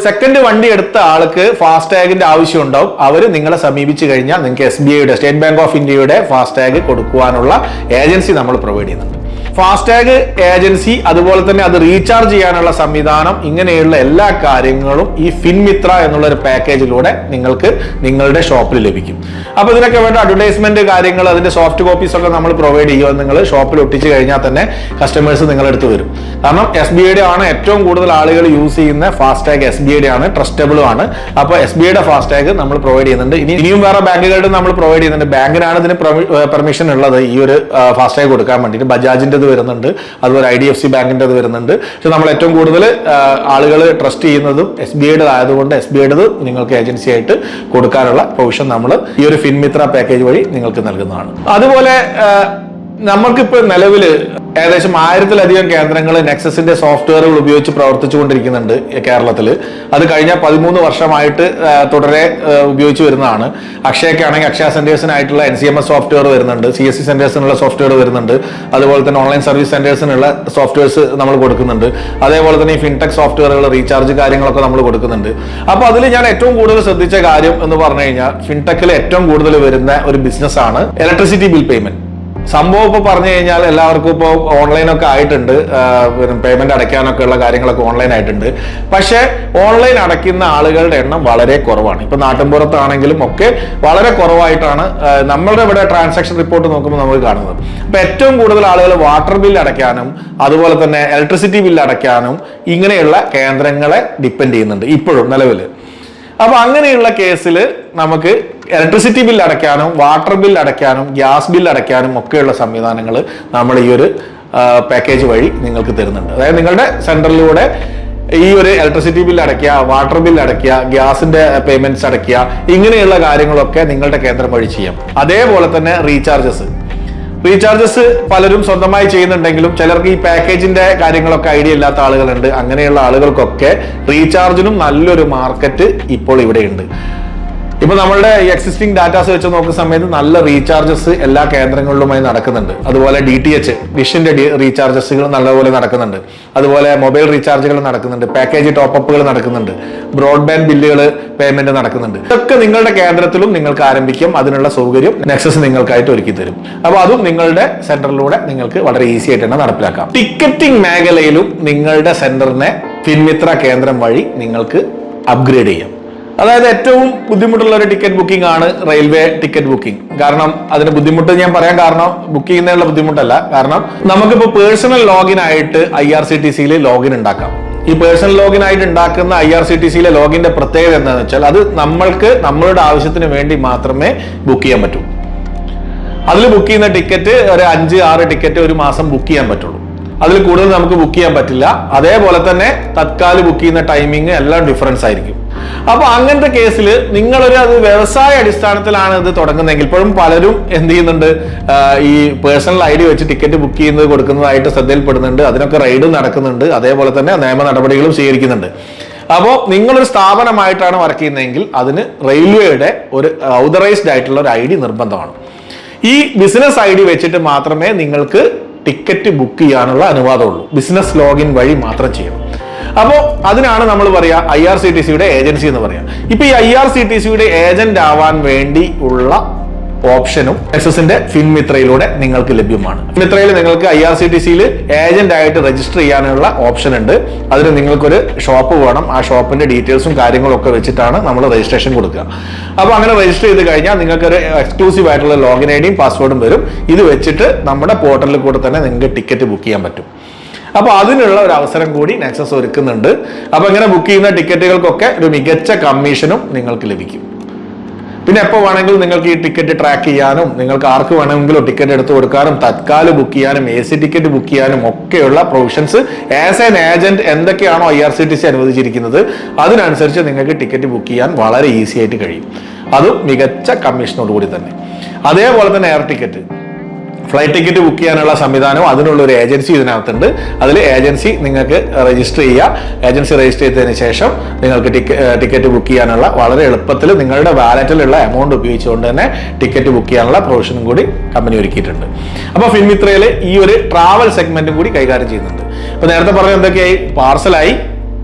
സെക്കൻഡ് വണ്ടി എടുത്ത ആൾക്ക് ഫാസ്ടാഗിന്റെ ആവശ്യം ഉണ്ടാവും. അവർ നിങ്ങളെ സമീപിച്ചു കഴിഞ്ഞാൽ നിങ്ങൾക്ക് SBIയുടെ സ്റ്റേറ്റ് ബാങ്ക് ഓഫ് ഇന്ത്യയുടെ ഫാസ്ടാഗ് കൊടുക്കുവാനുള്ള ഏജൻസി നമ്മൾ പ്രൊവൈഡ് ചെയ്യുന്നുണ്ട്. ഫാസ്ടാഗ് ഏജൻസി, അതുപോലെ തന്നെ അത് റീചാർജ് ചെയ്യാനുള്ള സംവിധാനം, ഇങ്ങനെയുള്ള എല്ലാ കാര്യങ്ങളും ഈ ഫിൻമിത്ര എന്നുള്ള ഒരു പാക്കേജിലൂടെ നിങ്ങൾക്ക് നിങ്ങളുടെ ഷോപ്പിൽ ലഭിക്കും. അപ്പൊ ഇതിനൊക്കെ വേണ്ട അഡ്വർടൈസ്മെന്റ് കാര്യങ്ങൾ, അതിന്റെ സോഫ്റ്റ് കോപ്പീസ് ഒക്കെ നമ്മൾ പ്രൊവൈഡ് ചെയ്യുക. നിങ്ങൾ ഷോപ്പിൽ ഒട്ടിച്ചു കഴിഞ്ഞാൽ തന്നെ കസ്റ്റമേഴ്സ് നിങ്ങളെടുത്ത് വരും. കാരണം SBIയുടെ ആണ് ഏറ്റവും കൂടുതൽ ആളുകൾ യൂസ് ചെയ്യുന്ന ഫാസ്ടാഗ്. SBIയുടെ ആണ്, ട്രസ്റ്റബിളും ആണ്. അപ്പൊ SBIയുടെ ഫാസ്ടാഗ് നമ്മൾ പ്രൊവൈഡ് ചെയ്യുന്നുണ്ട്. ഇനിയും വേറെ ബാങ്കുകളുടെ നമ്മൾ പ്രൊവൈഡ് ചെയ്യുന്നുണ്ട്. ബാങ്കിനാണ് ഇതിന് പെർമിഷൻ ഉള്ളത് ഈ ഒരു ഫാസ്ടാഗ് കൊടുക്കാൻ വേണ്ടിയിട്ട്. ബജാജിന്റെ വരുന്നുണ്ട്, അതുപോലെ IDFC ബാങ്കിന്റെ വരുന്നുണ്ട്. പക്ഷെ നമ്മൾ ഏറ്റവും കൂടുതൽ ആളുകൾ ട്രസ്റ്റ് ചെയ്യുന്നതും SBIയുടെ ആയതുകൊണ്ട് SBIയുടെ നിങ്ങൾക്ക് ഏജൻസി ആയിട്ട് കൊടുക്കാനുള്ള പ്രൊവിഷൻ നമ്മൾ ഈ ഒരു ഫിൻമിത്ര പാക്കേജ് വഴി നിങ്ങൾക്ക് നൽകുന്നതാണ്. അതുപോലെ നമുക്കിപ്പോൾ നിലവില് ഏകദേശം 1000-ലധികം കേന്ദ്രങ്ങൾ നെക്സസിന്റെ സോഫ്റ്റ്വെയറുകൾ ഉപയോഗിച്ച് പ്രവർത്തിച്ചുകൊണ്ടിരിക്കുന്നുണ്ട് കേരളത്തിൽ. അത് കഴിഞ്ഞ 13 വർഷമായിട്ട് തുടരെ ഉപയോഗിച്ച് വരുന്നതാണ്. അക്ഷയക്കാണെങ്കിൽ അക്ഷയ സെന്റേഴ്സിനായിട്ടുള്ള NCMS സോഫ്റ്റ്വെയർ വരുന്നുണ്ട്, CSC സെന്റേഴ്സിനുള്ള സോഫ്റ്റ്വെയർ വരുന്നുണ്ട്, അതുപോലെ തന്നെ ഓൺലൈൻ സർവീസ് സെന്റേഴ്സിനുള്ള സോഫ്റ്റ്വെയർസ് നമ്മൾ കൊടുക്കുന്നുണ്ട്. അതേപോലെ തന്നെ ഈ ഫിൻടെക് സോഫ്റ്റ്വെയറുകൾ റീചാർജ് കാര്യങ്ങളൊക്കെ നമ്മൾ കൊടുക്കുന്നുണ്ട്. അപ്പോൾ അതിൽ ഞാൻ ഏറ്റവും കൂടുതൽ ശ്രദ്ധിച്ച കാര്യം എന്ന് പറഞ്ഞു കഴിഞ്ഞാൽ ഫിൻടെക്കിൽ ഏറ്റവും കൂടുതൽ വരുന്ന ഒരു ബിസിനസ്സാണ് ഇലക്ട്രിസിറ്റി ബിൽ പേയ്മെന്റ്. സംഭവം ഇപ്പോൾ പറഞ്ഞു കഴിഞ്ഞാൽ എല്ലാവർക്കും ഇപ്പോൾ ഓൺലൈനൊക്കെ ആയിട്ടുണ്ട്, പേയ്മെന്റ് അടയ്ക്കാനൊക്കെ ഉള്ള കാര്യങ്ങളൊക്കെ ഓൺലൈൻ ആയിട്ടുണ്ട്. പക്ഷേ ഓൺലൈൻ അടയ്ക്കുന്ന ആളുകളുടെ എണ്ണം വളരെ കുറവാണ്. ഇപ്പൊ നാട്ടിൻപുറത്താണെങ്കിലും ഒക്കെ വളരെ കുറവായിട്ടാണ് നമ്മളുടെ ഇവിടെ ട്രാൻസാക്ഷൻ റിപ്പോർട്ട് നോക്കുമ്പോൾ നമുക്ക് കാണുന്നത്. അപ്പൊ ഏറ്റവും കൂടുതൽ ആളുകൾ വാട്ടർ ബില്ല് അടയ്ക്കാനും അതുപോലെ തന്നെ ഇലക്ട്രിസിറ്റി ബില്ല് അടയ്ക്കാനും ഇങ്ങനെയുള്ള കേന്ദ്രങ്ങളെ ഡിപ്പെൻഡ് ചെയ്യുന്നുണ്ട് ഇപ്പോഴും നിലവിൽ. അപ്പൊ അങ്ങനെയുള്ള കേസിൽ നമുക്ക് ഇലക്ട്രിസിറ്റി ബില്ല് അടയ്ക്കാനും വാട്ടർ ബില്ല് അടയ്ക്കാനും ഗ്യാസ് ബില്ല് അടയ്ക്കാനും ഒക്കെയുള്ള സംവിധാനങ്ങൾ നമ്മൾ ഈ ഒരു പാക്കേജ് വഴി നിങ്ങൾക്ക് തരുന്നുണ്ട്. അതായത് നിങ്ങളുടെ സെന്ററിലൂടെ ഈ ഒരു ഇലക്ട്രിസിറ്റി ബില്ല് അടയ്ക്കുക, വാട്ടർ ബില്ല് അടയ്ക്കുക, ഗ്യാസിന്റെ പേയ്മെന്റ്സ് അടയ്ക്കുക, ഇങ്ങനെയുള്ള കാര്യങ്ങളൊക്കെ നിങ്ങളുടെ കേന്ദ്രം വഴി ചെയ്യാം. അതേപോലെ തന്നെ റീചാർജസ് പലരും സ്വന്തമായി ചെയ്യുന്നുണ്ടെങ്കിലും ചിലർക്ക് ഈ പാക്കേജിന്റെ കാര്യങ്ങളൊക്കെ ഐഡിയ ഇല്ലാത്ത ആളുകളുണ്ട്. അങ്ങനെയുള്ള ആളുകൾക്കൊക്കെ റീചാർജിനും നല്ലൊരു മാർക്കറ്റ് ഇപ്പോൾ ഇവിടെയുണ്ട്. ഇപ്പൊ നമ്മളുടെ എക്സിസ്റ്റിംഗ് ഡാറ്റാസ് വെച്ച് നോക്കുന്ന സമയത്ത് നല്ല റീചാർജസ് എല്ലാ കേന്ദ്രങ്ങളിലുമായി നടക്കുന്നുണ്ട്. അതുപോലെ DTH ഡിഷിന്റെ റീചാർജസുകൾ നല്ലപോലെ നടക്കുന്നുണ്ട്. അതുപോലെ മൊബൈൽ റീചാർജുകൾ നടക്കുന്നുണ്ട്, പാക്കേജ് ടോപ്പപ്പുകൾ നടക്കുന്നുണ്ട്, ബ്രോഡ്ബാൻഡ് ബില്ലുകൾ പേയ്മെന്റ് നടക്കുന്നുണ്ട്. ഇതൊക്കെ നിങ്ങളുടെ കേന്ദ്രത്തിലും നിങ്ങൾക്ക് ആരംഭിക്കാം. അതിനുള്ള സൗകര്യം നെക്സസ് നിങ്ങൾക്കായിട്ട് ഒരുക്കി തരും. അപ്പൊ അതും നിങ്ങളുടെ സെന്ററിലൂടെ നിങ്ങൾക്ക് വളരെ ഈസി ആയിട്ട് തന്നെ നടപ്പിലാക്കാം. ടിക്കറ്റിംഗ് മേഖലയിലും നിങ്ങളുടെ സെന്ററിനെ ഫിൻമിത്ര കേന്ദ്രം വഴി നിങ്ങൾക്ക് അപ്ഗ്രേഡ് ചെയ്യാം. അതായത് ഏറ്റവും ബുദ്ധിമുട്ടുള്ള ഒരു ടിക്കറ്റ് ബുക്കിംഗ് ആണ് റെയിൽവേ ടിക്കറ്റ് ബുക്കിംഗ്. കാരണം അതിന് ബുദ്ധിമുട്ട് ഞാൻ പറയാൻ കാരണം ബുക്ക് ചെയ്യുന്നതിനുള്ള ബുദ്ധിമുട്ടല്ല, കാരണം നമുക്കിപ്പോൾ പേഴ്സണൽ ലോഗിൻ ആയിട്ട് IRCTC ലോഗിൻ ഉണ്ടാക്കാം. ഈ പേഴ്സണൽ ലോഗിൻ ആയിട്ട് ഉണ്ടാക്കുന്ന IRCTC ലോഗിന്റെ പ്രത്യേകത എന്താണെന്ന് വെച്ചാൽ അത് നമ്മളുടെ ആവശ്യത്തിന് വേണ്ടി മാത്രമേ ബുക്ക് ചെയ്യാൻ പറ്റൂ. അതിൽ ബുക്ക് ചെയ്യുന്ന ടിക്കറ്റ് ഒരു 5-6 ടിക്കറ്റ് ഒരു മാസം ബുക്ക് ചെയ്യാൻ പറ്റുള്ളൂ. അതിൽ കൂടുതൽ നമുക്ക് ബുക്ക് ചെയ്യാൻ പറ്റില്ല. അതേപോലെ തന്നെ തത്കാല് ബുക്ക് ചെയ്യുന്ന ടൈമിങ് എല്ലാം ഡിഫറൻസ് ആയിരിക്കും. അപ്പൊ അങ്ങനത്തെ കേസിൽ നിങ്ങളൊരു അത് വ്യവസായ അടിസ്ഥാനത്തിലാണ് ഇത് തുടങ്ങുന്നതെങ്കിൽ, ഇപ്പോഴും പലരും എന്ത് ചെയ്യുന്നുണ്ട്, ഈ പേഴ്സണൽ ID വെച്ച് ടിക്കറ്റ് ബുക്ക് ചെയ്യുന്നത് കൊടുക്കുന്നതായിട്ട് ശ്രദ്ധയിൽപ്പെടുന്നുണ്ട്. അതിനൊക്കെ റെയ്ഡും നടക്കുന്നുണ്ട്. അതേപോലെ തന്നെ നിയമ നടപടികളും സ്വീകരിക്കുന്നുണ്ട്. അപ്പോൾ നിങ്ങളൊരു സ്ഥാപനമായിട്ടാണ് വർക്ക് ചെയ്യുന്നതെങ്കിൽ അതിന് റെയിൽവേയുടെ ഒരു ഔതറൈസ്ഡ് ആയിട്ടുള്ള ഒരു ID നിർബന്ധമാണ്. ഈ ബിസിനസ് ID വെച്ചിട്ട് മാത്രമേ നിങ്ങൾക്ക് ടിക്കറ്റ് ബുക്ക് ചെയ്യാനുള്ള അനുവാദമുള്ളൂ. ബിസിനസ് ലോഗിൻ വഴി മാത്രം ചെയ്യണം. അപ്പോൾ അതിനാണ് നമ്മൾ പറയാ IRCTCയുടെ ഏജൻസി എന്ന് പറയാം. ഇപ്പൊ ഈ IRCTCയുടെ ഏജന്റ് ആവാൻ വേണ്ടി ഉള്ള ഓപ്ഷനും നെക്സസിന്റെ ഫിൻമിത്രയിലൂടെ നിങ്ങൾക്ക് ലഭ്യമാണ്. ഫിൻമിത്രയിൽ നിങ്ങൾക്ക് IRCTCയിൽ ഏജന്റ് ആയിട്ട് രജിസ്റ്റർ ചെയ്യാനുള്ള ഓപ്ഷൻ ഉണ്ട്. അതിന് നിങ്ങൾക്കൊരു ഷോപ്പ് വേണം. ആ ഷോപ്പിന്റെ ഡീറ്റെയിൽസും കാര്യങ്ങളും ഒക്കെ വെച്ചിട്ടാണ് നമ്മൾ രജിസ്ട്രേഷൻ കൊടുക്കുക. അപ്പൊ അങ്ങനെ രജിസ്റ്റർ ചെയ്ത് കഴിഞ്ഞാൽ നിങ്ങൾക്കൊരു എക്സ്ക്ലൂസീവ് ആയിട്ടുള്ള ലോഗിൻ IDയും പാസ്വേഡും വരും. ഇത് വെച്ചിട്ട് നമ്മുടെ പോർട്ടലിൽ കൂടെ തന്നെ നിങ്ങൾക്ക് ടിക്കറ്റ് ബുക്ക് ചെയ്യാൻ പറ്റും. അപ്പൊ അതിനുള്ള ഒരു അവസരം കൂടി നെക്സസ് ഒരുക്കുന്നുണ്ട്. അപ്പൊ ഇങ്ങനെ ബുക്ക് ചെയ്യുന്ന ടിക്കറ്റുകൾക്കൊക്കെ ഒരു മികച്ച കമ്മീഷനും നിങ്ങൾക്ക് ലഭിക്കും. പിന്നെ എപ്പോൾ വേണമെങ്കിലും നിങ്ങൾക്ക് ഈ ടിക്കറ്റ് ട്രാക്ക് ചെയ്യാനും നിങ്ങൾക്ക് ആർക്ക് വേണമെങ്കിലും ടിക്കറ്റ് എടുത്തു കൊടുക്കാനും തത്കാല് ബുക്ക് ചെയ്യാനും AC ടിക്കറ്റ് ബുക്ക് ചെയ്യാനും ഒക്കെയുള്ള പ്രൊവിഷൻസ് ആസ് ആൻ ഏജന്റ് എന്തൊക്കെയാണോ IRCTC അനുവദിച്ചിരിക്കുന്നത് അതിനനുസരിച്ച് നിങ്ങൾക്ക് ടിക്കറ്റ് ബുക്ക് ചെയ്യാൻ വളരെ ഈസി ആയിട്ട് കഴിയും. അതും മികച്ച കമ്മീഷനോടുകൂടി തന്നെ. അതേപോലെ തന്നെ air ticket, flight ticket book ചെയ്യാനുള്ള സംവിധാനവും അതിനുള്ള ഒരു ഏജൻസി ഇതിനകത്തുണ്ട്. അതിൽ ഏജൻസി നിങ്ങൾക്ക് രജിസ്റ്റർ ചെയ്യുക. ഏജൻസി രജിസ്റ്റർ ചെയ്തതിന് ശേഷം നിങ്ങൾക്ക് ടിക്കറ്റ് ബുക്ക് ചെയ്യാനുള്ള വളരെ എളുപ്പത്തിൽ നിങ്ങളുടെ വാലറ്റിലുള്ള എമൗണ്ട് ഉപയോഗിച്ചുകൊണ്ട് തന്നെ ടിക്കറ്റ് ബുക്ക് ചെയ്യാനുള്ള പ്രൊവിഷനും കൂടി കമ്പനി ഒരുക്കിയിട്ടുണ്ട്. അപ്പോൾ ഫിൻമിത്രയിൽ ഈ ഒരു ട്രാവൽ സെഗ്മെന്റും കൂടി കൈകാര്യം ചെയ്യുന്നുണ്ട്. ഇപ്പൊ നേരത്തെ പറഞ്ഞ എന്തൊക്കെയായി, പാർസലായി,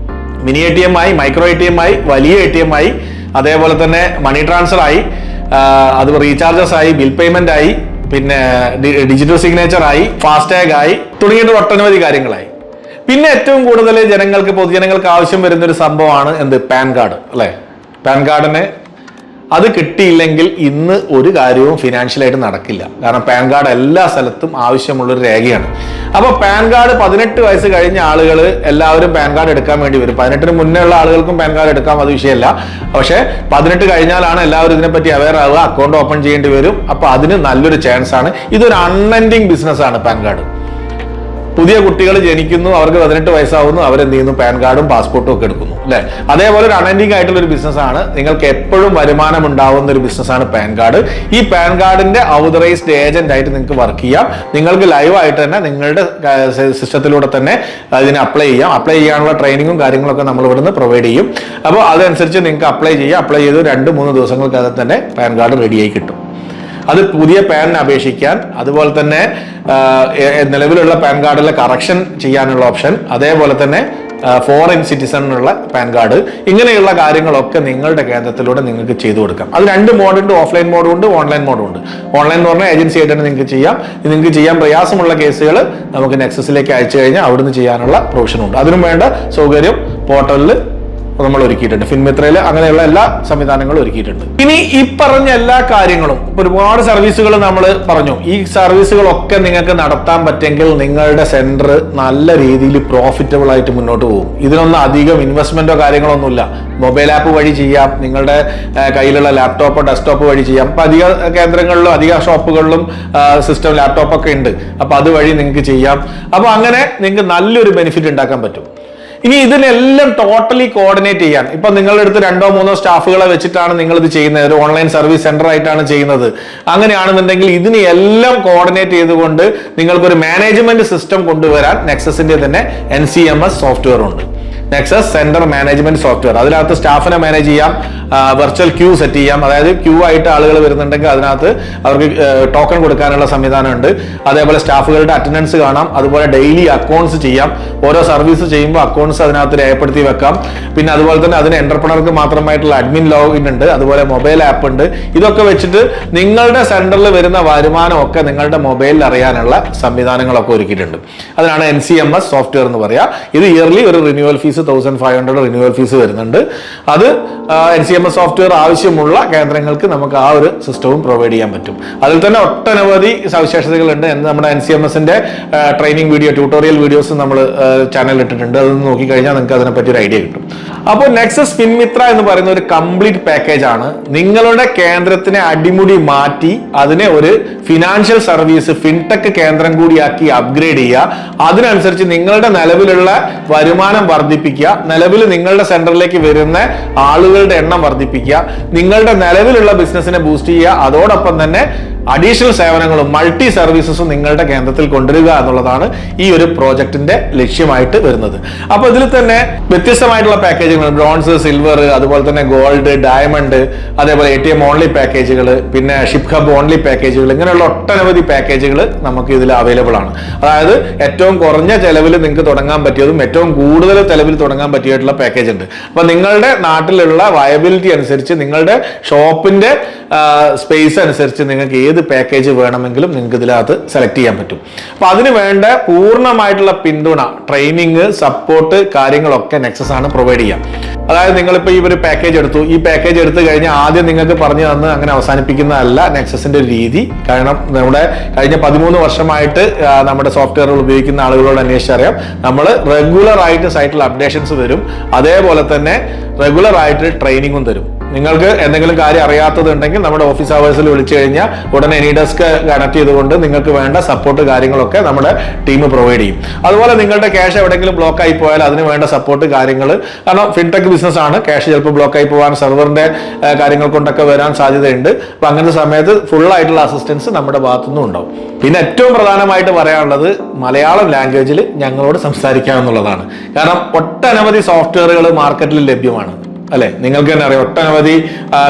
മിനി ATM ആയി, മൈക്രോ ATM ആയി, വലിയ ATM ആയി, അതേപോലെ തന്നെ മണി ട്രാൻസ്ഫർ ആയി, അത് റീചാർജസ് ആയി, ബിൽ പേയ്മെന്റ് ആയി, പിന്നെ ഡിജിറ്റൽ സിഗ്നേച്ചർ ആയി, ഫാസ്ടാഗ് ആയി, തുടങ്ങിയിട്ട് ഒട്ടനവധി കാര്യങ്ങളായി. പിന്നെ ഏറ്റവും കൂടുതൽ പൊതുജനങ്ങൾക്ക് ആവശ്യം വരുന്ന ഒരു സംഭവമാണ് എന്ത്, പാൻ കാർഡ് അല്ലെ. പാൻ കാർഡിന് അത് കിട്ടിയില്ലെങ്കിൽ ഇന്ന് ഒരു കാര്യവും ഫിനാൻഷ്യലായിട്ട് നടക്കില്ല. കാരണം പാൻ കാർഡ് എല്ലാ സ്ഥലത്തും ആവശ്യമുള്ളൊരു രേഖയാണ്. അപ്പൊ പാൻ കാർഡ് 18 വയസ്സ് കഴിഞ്ഞ ആളുകൾ എല്ലാവരും പാൻ കാർഡ് എടുക്കാൻ വേണ്ടി വരും. 18 മുന്നേ ഉള്ള ആളുകൾക്കും പാൻ കാർഡ് എടുക്കാം, അത് വിഷയമല്ല. പക്ഷെ 18 കഴിഞ്ഞാലാണ് എല്ലാവരും ഇതിനെപ്പറ്റി അവെയർ ആവുക, അക്കൗണ്ട് ഓപ്പൺ ചെയ്യേണ്ടി വരും. അപ്പൊ അതിന് നല്ലൊരു ചാൻസ് ആണ്. ഇതൊരു അൺഎൻഡിങ് ബിസിനസ് ആണ് പാൻ കാർഡ്. പുതിയ കുട്ടികൾ ജനിക്കുന്നു, അവർക്ക് 18 വയസ്സാവുന്നു, അവരെന്ത് ചെയ്യുന്നു, പാൻ കാർഡും പാസ്പോർട്ടും ഒക്കെ എടുക്കുന്നു അല്ലെ. അതേപോലെ ഒരു അൺഎൻഡിങ് ആയിട്ടുള്ള ഒരു ബിസിനസ്സാണ്, നിങ്ങൾക്ക് എപ്പോഴും വരുമാനം ഉണ്ടാവുന്ന ഒരു ബിസിനസ്സാണ് പാൻ കാർഡ്. ഈ പാൻ കാർഡിന്റെ ഔതറൈസ്ഡ് ഏജന്റ് ആയിട്ട് നിങ്ങൾക്ക് വർക്ക് ചെയ്യാം. നിങ്ങൾക്ക് ലൈവ് ആയിട്ട് തന്നെ നിങ്ങളുടെ സിസ്റ്റത്തിലൂടെ തന്നെ ഇതിന് അപ്ലൈ ചെയ്യാം. അപ്ലൈ ചെയ്യാനുള്ള ട്രെയിനിങ്ങും കാര്യങ്ങളൊക്കെ നമ്മൾ ഇവിടുന്ന് പ്രൊവൈഡ് ചെയ്യും. അപ്പോൾ അതനുസരിച്ച് നിങ്ങൾക്ക് അപ്ലൈ ചെയ്യാം. അപ്ലൈ ചെയ്ത് 2-3 ദിവസങ്ങൾക്കകത്ത് തന്നെ പാൻ കാർഡ് റെഡിയായി കിട്ടും. അത് പുതിയ പാനിന് അപേക്ഷിക്കാൻ, അതുപോലെ തന്നെ നിലവിലുള്ള പാൻ കാർഡിലെ കറക്ഷൻ ചെയ്യാനുള്ള ഓപ്ഷൻ, അതേപോലെ തന്നെ ഫോറിൻ സിറ്റിസണിനുള്ള പാൻ കാർഡ്, ഇങ്ങനെയുള്ള കാര്യങ്ങളൊക്കെ നിങ്ങളുടെ കേന്ദ്രത്തിലൂടെ നിങ്ങൾക്ക് ചെയ്തു കൊടുക്കാം. അത് 2 മോഡുണ്ട്, ഓഫ്ലൈൻ മോഡും ഉണ്ട്, ഓൺലൈൻ മോഡും ഉണ്ട്. ഓൺലൈൻ എന്ന് പറഞ്ഞാൽ ഏജൻസി ആയിട്ടാണ് നിങ്ങൾക്ക് ചെയ്യാം. നിങ്ങൾക്ക് ചെയ്യാൻ പ്രയാസമുള്ള കേസുകൾ നമുക്ക് നെക്സസിലേക്ക് അയച്ചു കഴിഞ്ഞാൽ അവിടുന്ന് ചെയ്യാനുള്ള പ്രൊവിഷനുണ്ട്. അതിനും വേണ്ട സൗകര്യം പോർട്ടലിൽ നമ്മൾ ഒരുക്കിയിട്ടുണ്ട്. ഫിൻമിത്രയിൽ അങ്ങനെയുള്ള എല്ലാ സംവിധാനങ്ങളും ഒരുക്കിയിട്ടുണ്ട്. ഇനി ഈ പറഞ്ഞ എല്ലാ കാര്യങ്ങളും ഒരുപാട് സർവീസുകൾ നമ്മൾ പറഞ്ഞു. ഈ സർവീസുകളൊക്കെ നിങ്ങൾക്ക് നടത്താൻ പറ്റുമെങ്കിൽ നിങ്ങളുടെ സെന്റർ നല്ല രീതിയിൽ പ്രോഫിറ്റബിൾ ആയിട്ട് മുന്നോട്ട് പോകും. ഇതിനൊന്നും അധികം ഇൻവെസ്റ്റ്മെന്റോ കാര്യങ്ങളൊന്നുമില്ല. മൊബൈൽ ആപ്പ് വഴി ചെയ്യാം, നിങ്ങളുടെ കയ്യിലുള്ള ലാപ്ടോപ്പോ ഡെസ്ക്ടോപ്പ് വഴി ചെയ്യാം. അപ്പൊ അധിക കേന്ദ്രങ്ങളിലും അധിക ഷോപ്പുകളിലും സിസ്റ്റം ലാപ്ടോപ്പ് ഒക്കെ ഉണ്ട്. അപ്പൊ അതുവഴി നിങ്ങൾക്ക് ചെയ്യാം. അപ്പൊ അങ്ങനെ നിങ്ങൾക്ക് നല്ലൊരു ബെനിഫിറ്റ് ഉണ്ടാക്കാൻ പറ്റും. ഇനി ഇതിനെല്ലാം ടോട്ടലി കോർഡിനേറ്റ് ചെയ്യാൻ, ഇപ്പൊ നിങ്ങളുടെ അടുത്ത് 2 or 3 സ്റ്റാഫുകളെ വെച്ചിട്ടാണ് നിങ്ങൾ ഇത് ചെയ്യുന്നത്, ഒരു ഓൺലൈൻ സർവീസ് സെന്റർ ആയിട്ടാണ് ചെയ്യുന്നത്. അങ്ങനെയാണെന്നുണ്ടെങ്കിൽ ഇതിനെ എല്ലാം കോർഡിനേറ്റ് ചെയ്തുകൊണ്ട് നിങ്ങൾക്കൊരു മാനേജ്മെന്റ് സിസ്റ്റം കൊണ്ടുവരാൻ നെക്സസിന്റെ തന്നെ NCMS സോഫ്റ്റ്വെയർ ഉണ്ട്. Nexus centre management software. അതിനകത്ത് സ്റ്റാഫിനെ മാനേജ് ചെയ്യാം, വെർച്വൽ ക്യൂ സെറ്റ് ചെയ്യാം. അതായത് ക്യൂ ആയിട്ട് ആളുകൾ വരുന്നുണ്ടെങ്കിൽ അതിനകത്ത് അവർക്ക് ടോക്കൺ കൊടുക്കാനുള്ള സംവിധാനമുണ്ട്. അതേപോലെ സ്റ്റാഫുകളുടെ അറ്റൻഡൻസ് കാണാം. അതുപോലെ ഡെയിലി അക്കൗണ്ട്സ് ചെയ്യാം. ഓരോ സർവീസ് ചെയ്യുമ്പോൾ അക്കൗണ്ട്സ് അതിനകത്ത് രേഖപ്പെടുത്തി വെക്കാം. പിന്നെ അതുപോലെ തന്നെ അതിന് എന്റർപ്രണർക്ക് മാത്രമായിട്ടുള്ള അഡ്മിൻ ലോഗിൻ ഉണ്ട്. അതുപോലെ മൊബൈൽ ആപ്പ് ഉണ്ട്. ഇതൊക്കെ വെച്ചിട്ട് നിങ്ങളുടെ സെന്ററിൽ വരുന്ന വരുമാനം ഒക്കെ നിങ്ങളുടെ മൊബൈലിൽ അറിയാനുള്ള സംവിധാനങ്ങളൊക്കെ ഒരുക്കിയിട്ടുണ്ട്. അതിനാണ് NCMS സോഫ്റ്റ്വെയർ എന്ന് പറയാ. ഇത് ഇയർലി ഒരു റിന്യൂവൽ ഫീസ് 1500 റിന്യൂവൽ ഫീസ് വരുന്നുണ്ട്. അത് NCMS സോഫ്റ്റ്വെയർ ആവശ്യമുള്ള കേന്ദ്രങ്ങൾക്ക് നമുക്ക് ആ ഒരു സിസ്റ്റവും പ്രൊവൈഡ് ചെയ്യാൻ പറ്റും. അതിൽ തന്നെ ഒട്ടനവധി സവിശേഷതകളുണ്ട്. നമ്മുടെ NCMSന്റെ ട്രെയിനിങ് വീഡിയോ, ട്യൂട്ടോറിയൽ വീഡിയോസ് നമ്മൾ ചാനലിൽ ഇട്ടിട്ടുണ്ട്. അതൊന്ന് നോക്കിക്കഴിഞ്ഞാൽ നിങ്ങൾക്ക് അതിനെപ്പറ്റി ഒരു ഐഡിയ കിട്ടും. അപ്പോൾ നെക്സസ് ഫിൻമിത്ര എന്ന് പറയുന്ന ഒരു കംപ്ലീറ്റ് പാക്കേജ് ആണ്. നിങ്ങളുടെ കേന്ദ്രത്തിനെ അടിമുടി മാറ്റി അതിനെ ഒരു ഫിനാൻഷ്യൽ സർവീസ് ഫിൻടെക് കേന്ദ്രം കൂടിയാക്കി അപ്ഗ്രേഡ് ചെയ്യുക. അതിനനുസരിച്ച് നിങ്ങളുടെ നിലവിലുള്ള വരുമാനം വർദ്ധിപ്പിക്കുക, നിലവിൽ നിങ്ങളുടെ സെന്ററിലേക്ക് വരുന്ന ആളുകളുടെ എണ്ണം വർദ്ധിപ്പിക്കുക, നിങ്ങളുടെ നിലവിലുള്ള ബിസിനസിനെ ബൂസ്റ്റ് ചെയ്യുക. അതോടൊപ്പം തന്നെ അഡീഷണൽ സേവനങ്ങളും മൾട്ടി സർവീസസും നിങ്ങളുടെ കേന്ദ്രത്തിൽ കൊണ്ടുവരിക എന്നുള്ളതാണ് ഈ ഒരു പ്രോജക്റ്റിന്റെ ലക്ഷ്യമായിട്ട് വരുന്നത്. അപ്പൊ ഇതിൽ തന്നെ വ്യത്യസ്തമായിട്ടുള്ള പാക്കേജുകൾ, ബ്രോൺസ്, സിൽവർ, അതുപോലെ തന്നെ ഗോൾഡ്, ഡയമണ്ട്, അതേപോലെ ATM ഓൺലി പാക്കേജുകൾ, പിന്നെ ഷിപ്പ് ഹബ് ഓൺലി പാക്കേജുകൾ, ഇങ്ങനെയുള്ള ഒട്ടനവധി പാക്കേജുകൾ നമുക്ക് ഇതിൽ അവൈലബിൾ ആണ്. അതായത് ഏറ്റവും കുറഞ്ഞ ചെലവിൽ നിങ്ങൾക്ക് തുടങ്ങാൻ പറ്റിയതും ഏറ്റവും കൂടുതൽ ചെലവിൽ തുടങ്ങാൻ പറ്റിയിട്ടുള്ള പാക്കേജ് ഉണ്ട്. അപ്പൊ നിങ്ങളുടെ നാട്ടിലുള്ള വയബിലിറ്റി അനുസരിച്ച്, നിങ്ങളുടെ ഷോപ്പിന്റെ സ്പേസ് അനുസരിച്ച് നിങ്ങൾക്ക് ഏത് പാക്കേജ് വേണമെങ്കിലും നിങ്ങൾക്ക് ഇതിനകത്ത് സെലക്ട് ചെയ്യാൻ പറ്റും. അപ്പൊ അതിന് വേണ്ട പൂർണ്ണമായിട്ടുള്ള പിന്തുണ, ട്രെയിനിങ്, സപ്പോർട്ട് കാര്യങ്ങളൊക്കെ നെക്സസ് ആണ് പ്രൊവൈഡ് ചെയ്യാം. അതായത് നിങ്ങളിപ്പോ ഈ ഒരു പാക്കേജ് എടുത്തു, ഈ പാക്കേജ് എടുത്തു കഴിഞ്ഞാൽ ആദ്യം നിങ്ങൾക്ക് പറഞ്ഞു തന്ന് അങ്ങനെ അവസാനിപ്പിക്കുന്നതല്ല നെക്സസിന്റെ ഒരു രീതി. കാരണം നമ്മുടെ കഴിഞ്ഞ 13 വർഷമായിട്ട് നമ്മുടെ സോഫ്റ്റ്വെയറുകൾ ഉപയോഗിക്കുന്ന ആളുകളോട് അന്വേഷിച്ചറിയാം. നമ്മൾ റെഗുലർ ആയിട്ട് സൈറ്റിൽ അപ്ഡേഷൻസ് തരും. അതേപോലെ തന്നെ റെഗുലർ ആയിട്ട് ട്രെയിനിങ്ങും തരും. നിങ്ങൾക്ക് എന്തെങ്കിലും കാര്യം അറിയാത്തതുണ്ടെങ്കിൽ നമ്മുടെ ഓഫീസ് അവേഴ്സിൽ വിളിച്ചു കഴിഞ്ഞാൽ ഉടനെ എനിഡെസ്ക് കണക്ട് ചെയ്തുകൊണ്ട് നിങ്ങൾക്ക് വേണ്ട സപ്പോർട്ട് കാര്യങ്ങളൊക്കെ നമ്മുടെ ടീം പ്രൊവൈഡ് ചെയ്യും. അതുപോലെ നിങ്ങളുടെ ക്യാഷ് എവിടെയെങ്കിലും ബ്ലോക്ക് ആയി പോയാൽ അതിന് വേണ്ട സപ്പോർട്ട് കാര്യങ്ങൾ, കാരണം ഫിൻടെക് ബിസിനസ് ആണ്, ക്യാഷ് ചിലപ്പോൾ ബ്ലോക്ക് ആയി പോകാൻ സെർവറിന്റെ കാര്യങ്ങൾ കൊണ്ടൊക്കെ വരാൻ സാധ്യതയുണ്ട്. അപ്പൊ അങ്ങനത്തെ സമയത്ത് ഫുൾ ആയിട്ടുള്ള അസിസ്റ്റൻസ് നമ്മുടെ ഭാഗത്തുനിന്നും ഉണ്ടാവും. പിന്നെ ഏറ്റവും പ്രധാനമായിട്ട് പറയാനുള്ളത് മലയാളം ലാംഗ്വേജിൽ ഞങ്ങളോട് സംസാരിക്കാം എന്നുള്ളതാണ്. കാരണം ഒട്ടനവധി സോഫ്റ്റ്വെയറുകൾ മാർക്കറ്റിൽ ലഭ്യമാണ്. അല്ലെ, നിങ്ങൾക്ക് തന്നെ അറിയാം, ഒട്ടനവധി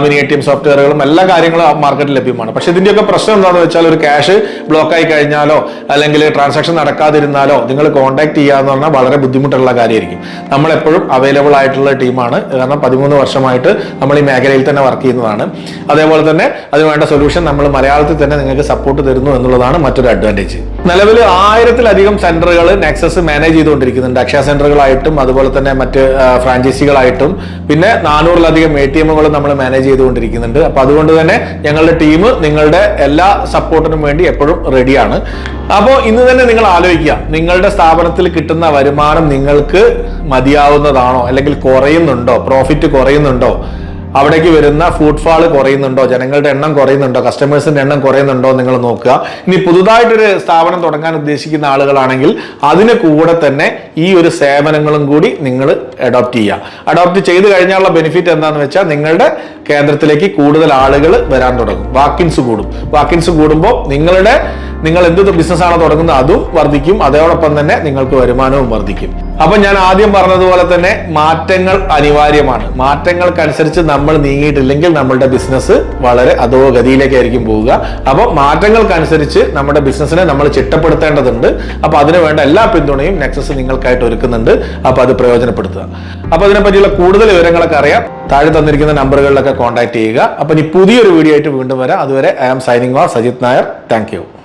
മിനി ATM സോഫ്റ്റ്വെയറുകളും എല്ലാ കാര്യങ്ങളും മാർക്കറ്റിൽ ലഭ്യമാണ്. പക്ഷെ ഇതിന്റെയൊക്കെ പ്രശ്നം എന്താണെന്ന് വെച്ചാൽ ഒരു ക്യാഷ് ബ്ലോക്ക് ആയി കഴിഞ്ഞാലോ അല്ലെങ്കിൽ ട്രാൻസാക്ഷൻ നടക്കാതിരുന്നാലോ നിങ്ങൾ കോൺടാക്ട് ചെയ്യാന്ന് പറഞ്ഞാൽ വളരെ ബുദ്ധിമുട്ടുള്ള കാര്യമായിരിക്കും. നമ്മൾ എപ്പോഴും അവൈലബിൾ ആയിട്ടുള്ള ടീമാണ്. കാരണം 13 വർഷമായിട്ട് നമ്മൾ ഈ മേഖലയിൽ തന്നെ വർക്ക് ചെയ്യുന്നതാണ്. അതേപോലെ തന്നെ അതിന് വേണ്ട സൊല്യൂഷൻ നമ്മൾ മലയാളത്തിൽ തന്നെ നിങ്ങൾക്ക് സപ്പോർട്ട് തരുന്നു എന്നുള്ളതാണ് മറ്റൊരു അഡ്വാൻറ്റേജ്. നിലവിൽ 1000-ലധികം സെന്ററുകൾ നെക്സസ് മാനേജ് ചെയ്തുകൊണ്ടിരിക്കുന്നുണ്ട്. അക്ഷയ സെന്ററുകളായിട്ടും അതുപോലെ തന്നെ മറ്റ് ഫ്രാഞ്ചൈസികളായിട്ടും പിന്നെ 400-ലധികം ATMകൾ നമ്മൾ മാനേജ് ചെയ്തുകൊണ്ടിരിക്കുന്നുണ്ട്. അപ്പൊ അതുകൊണ്ട് തന്നെ ഞങ്ങളുടെ ടീം നിങ്ങളുടെ എല്ലാ സപ്പോർട്ടിനും വേണ്ടി എപ്പോഴും റെഡിയാണ്. അപ്പോൾ ഇന്ന് തന്നെ നിങ്ങൾ ആലോചിക്കുക, നിങ്ങളുടെ സ്ഥാപനത്തിൽ കിട്ടുന്ന വരുമാനം നിങ്ങൾക്ക് മതിയാവുന്നതാണോ, അല്ലെങ്കിൽ കുറയുന്നുണ്ടോ, പ്രോഫിറ്റ് കുറയുന്നുണ്ടോ, അവിടേക്ക് വരുന്ന ഫുട്ഫാൾ കുറയുന്നുണ്ടോ, ജനങ്ങളുടെ എണ്ണം കുറയുന്നുണ്ടോ, കസ്റ്റമേഴ്സിന്റെ എണ്ണം കുറയുന്നുണ്ടോ നിങ്ങൾ നോക്കുക. ഇനി പുതുതായിട്ടൊരു സ്ഥാപനം തുടങ്ങാൻ ഉദ്ദേശിക്കുന്ന ആളുകളാണെങ്കിൽ അതിന് കൂടെ തന്നെ ഈ ഒരു സേവനങ്ങളും കൂടി നിങ്ങൾ അഡോപ്റ്റ് ചെയ്യുക. അഡോപ്റ്റ് ചെയ്ത് കഴിഞ്ഞാലുള്ള ബെനിഫിറ്റ് എന്താണെന്ന് വെച്ചാൽ നിങ്ങളുടെ കേന്ദ്രത്തിലേക്ക് കൂടുതൽ ആളുകൾ വരാൻ തുടങ്ങും. വാക്കിൻസ് കൂടും. വാക്കിൻസ് കൂടുമ്പോൾ നിങ്ങൾ എന്ത് ബിസിനസ്സാണോ തുടങ്ങുന്നത് അതും വർദ്ധിക്കും. അതോടൊപ്പം തന്നെ നിങ്ങൾക്ക് വരുമാനവും വർദ്ധിക്കും. അപ്പൊ ഞാൻ ആദ്യം പറഞ്ഞതുപോലെ തന്നെ മാറ്റങ്ങൾ അനിവാര്യമാണ്. മാറ്റങ്ങൾക്കനുസരിച്ച് നമ്മൾ നീങ്ങിയിട്ടില്ലെങ്കിൽ നമ്മളുടെ ബിസിനസ് വളരെ അധോഗതിയിലേക്കായിരിക്കും പോവുക. അപ്പൊ മാറ്റങ്ങൾക്കനുസരിച്ച് നമ്മുടെ ബിസിനസ്സിനെ നമ്മൾ ചിട്ടപ്പെടുത്തേണ്ടതുണ്ട്. അപ്പൊ അതിനു വേണ്ട എല്ലാ പിന്തുണയും നെക്സസ് നിങ്ങൾക്കായിട്ട് ഒരുക്കുന്നുണ്ട്. അപ്പൊ അത് പ്രയോജനപ്പെടുത്തുക. അപ്പൊ അതിനെപ്പറ്റിയുള്ള കൂടുതൽ വിവരങ്ങളൊക്കെ അറിയാം, താഴെ തന്നിരിക്കുന്ന നമ്പറുകളിലൊക്കെ കോൺടാക്ട് ചെയ്യുക. അപ്പൊ ഇനി പുതിയൊരു വീഡിയോ ആയിട്ട് വീണ്ടും വരാം. അതുവരെ I am signing off, Sajith Nair. Thank U.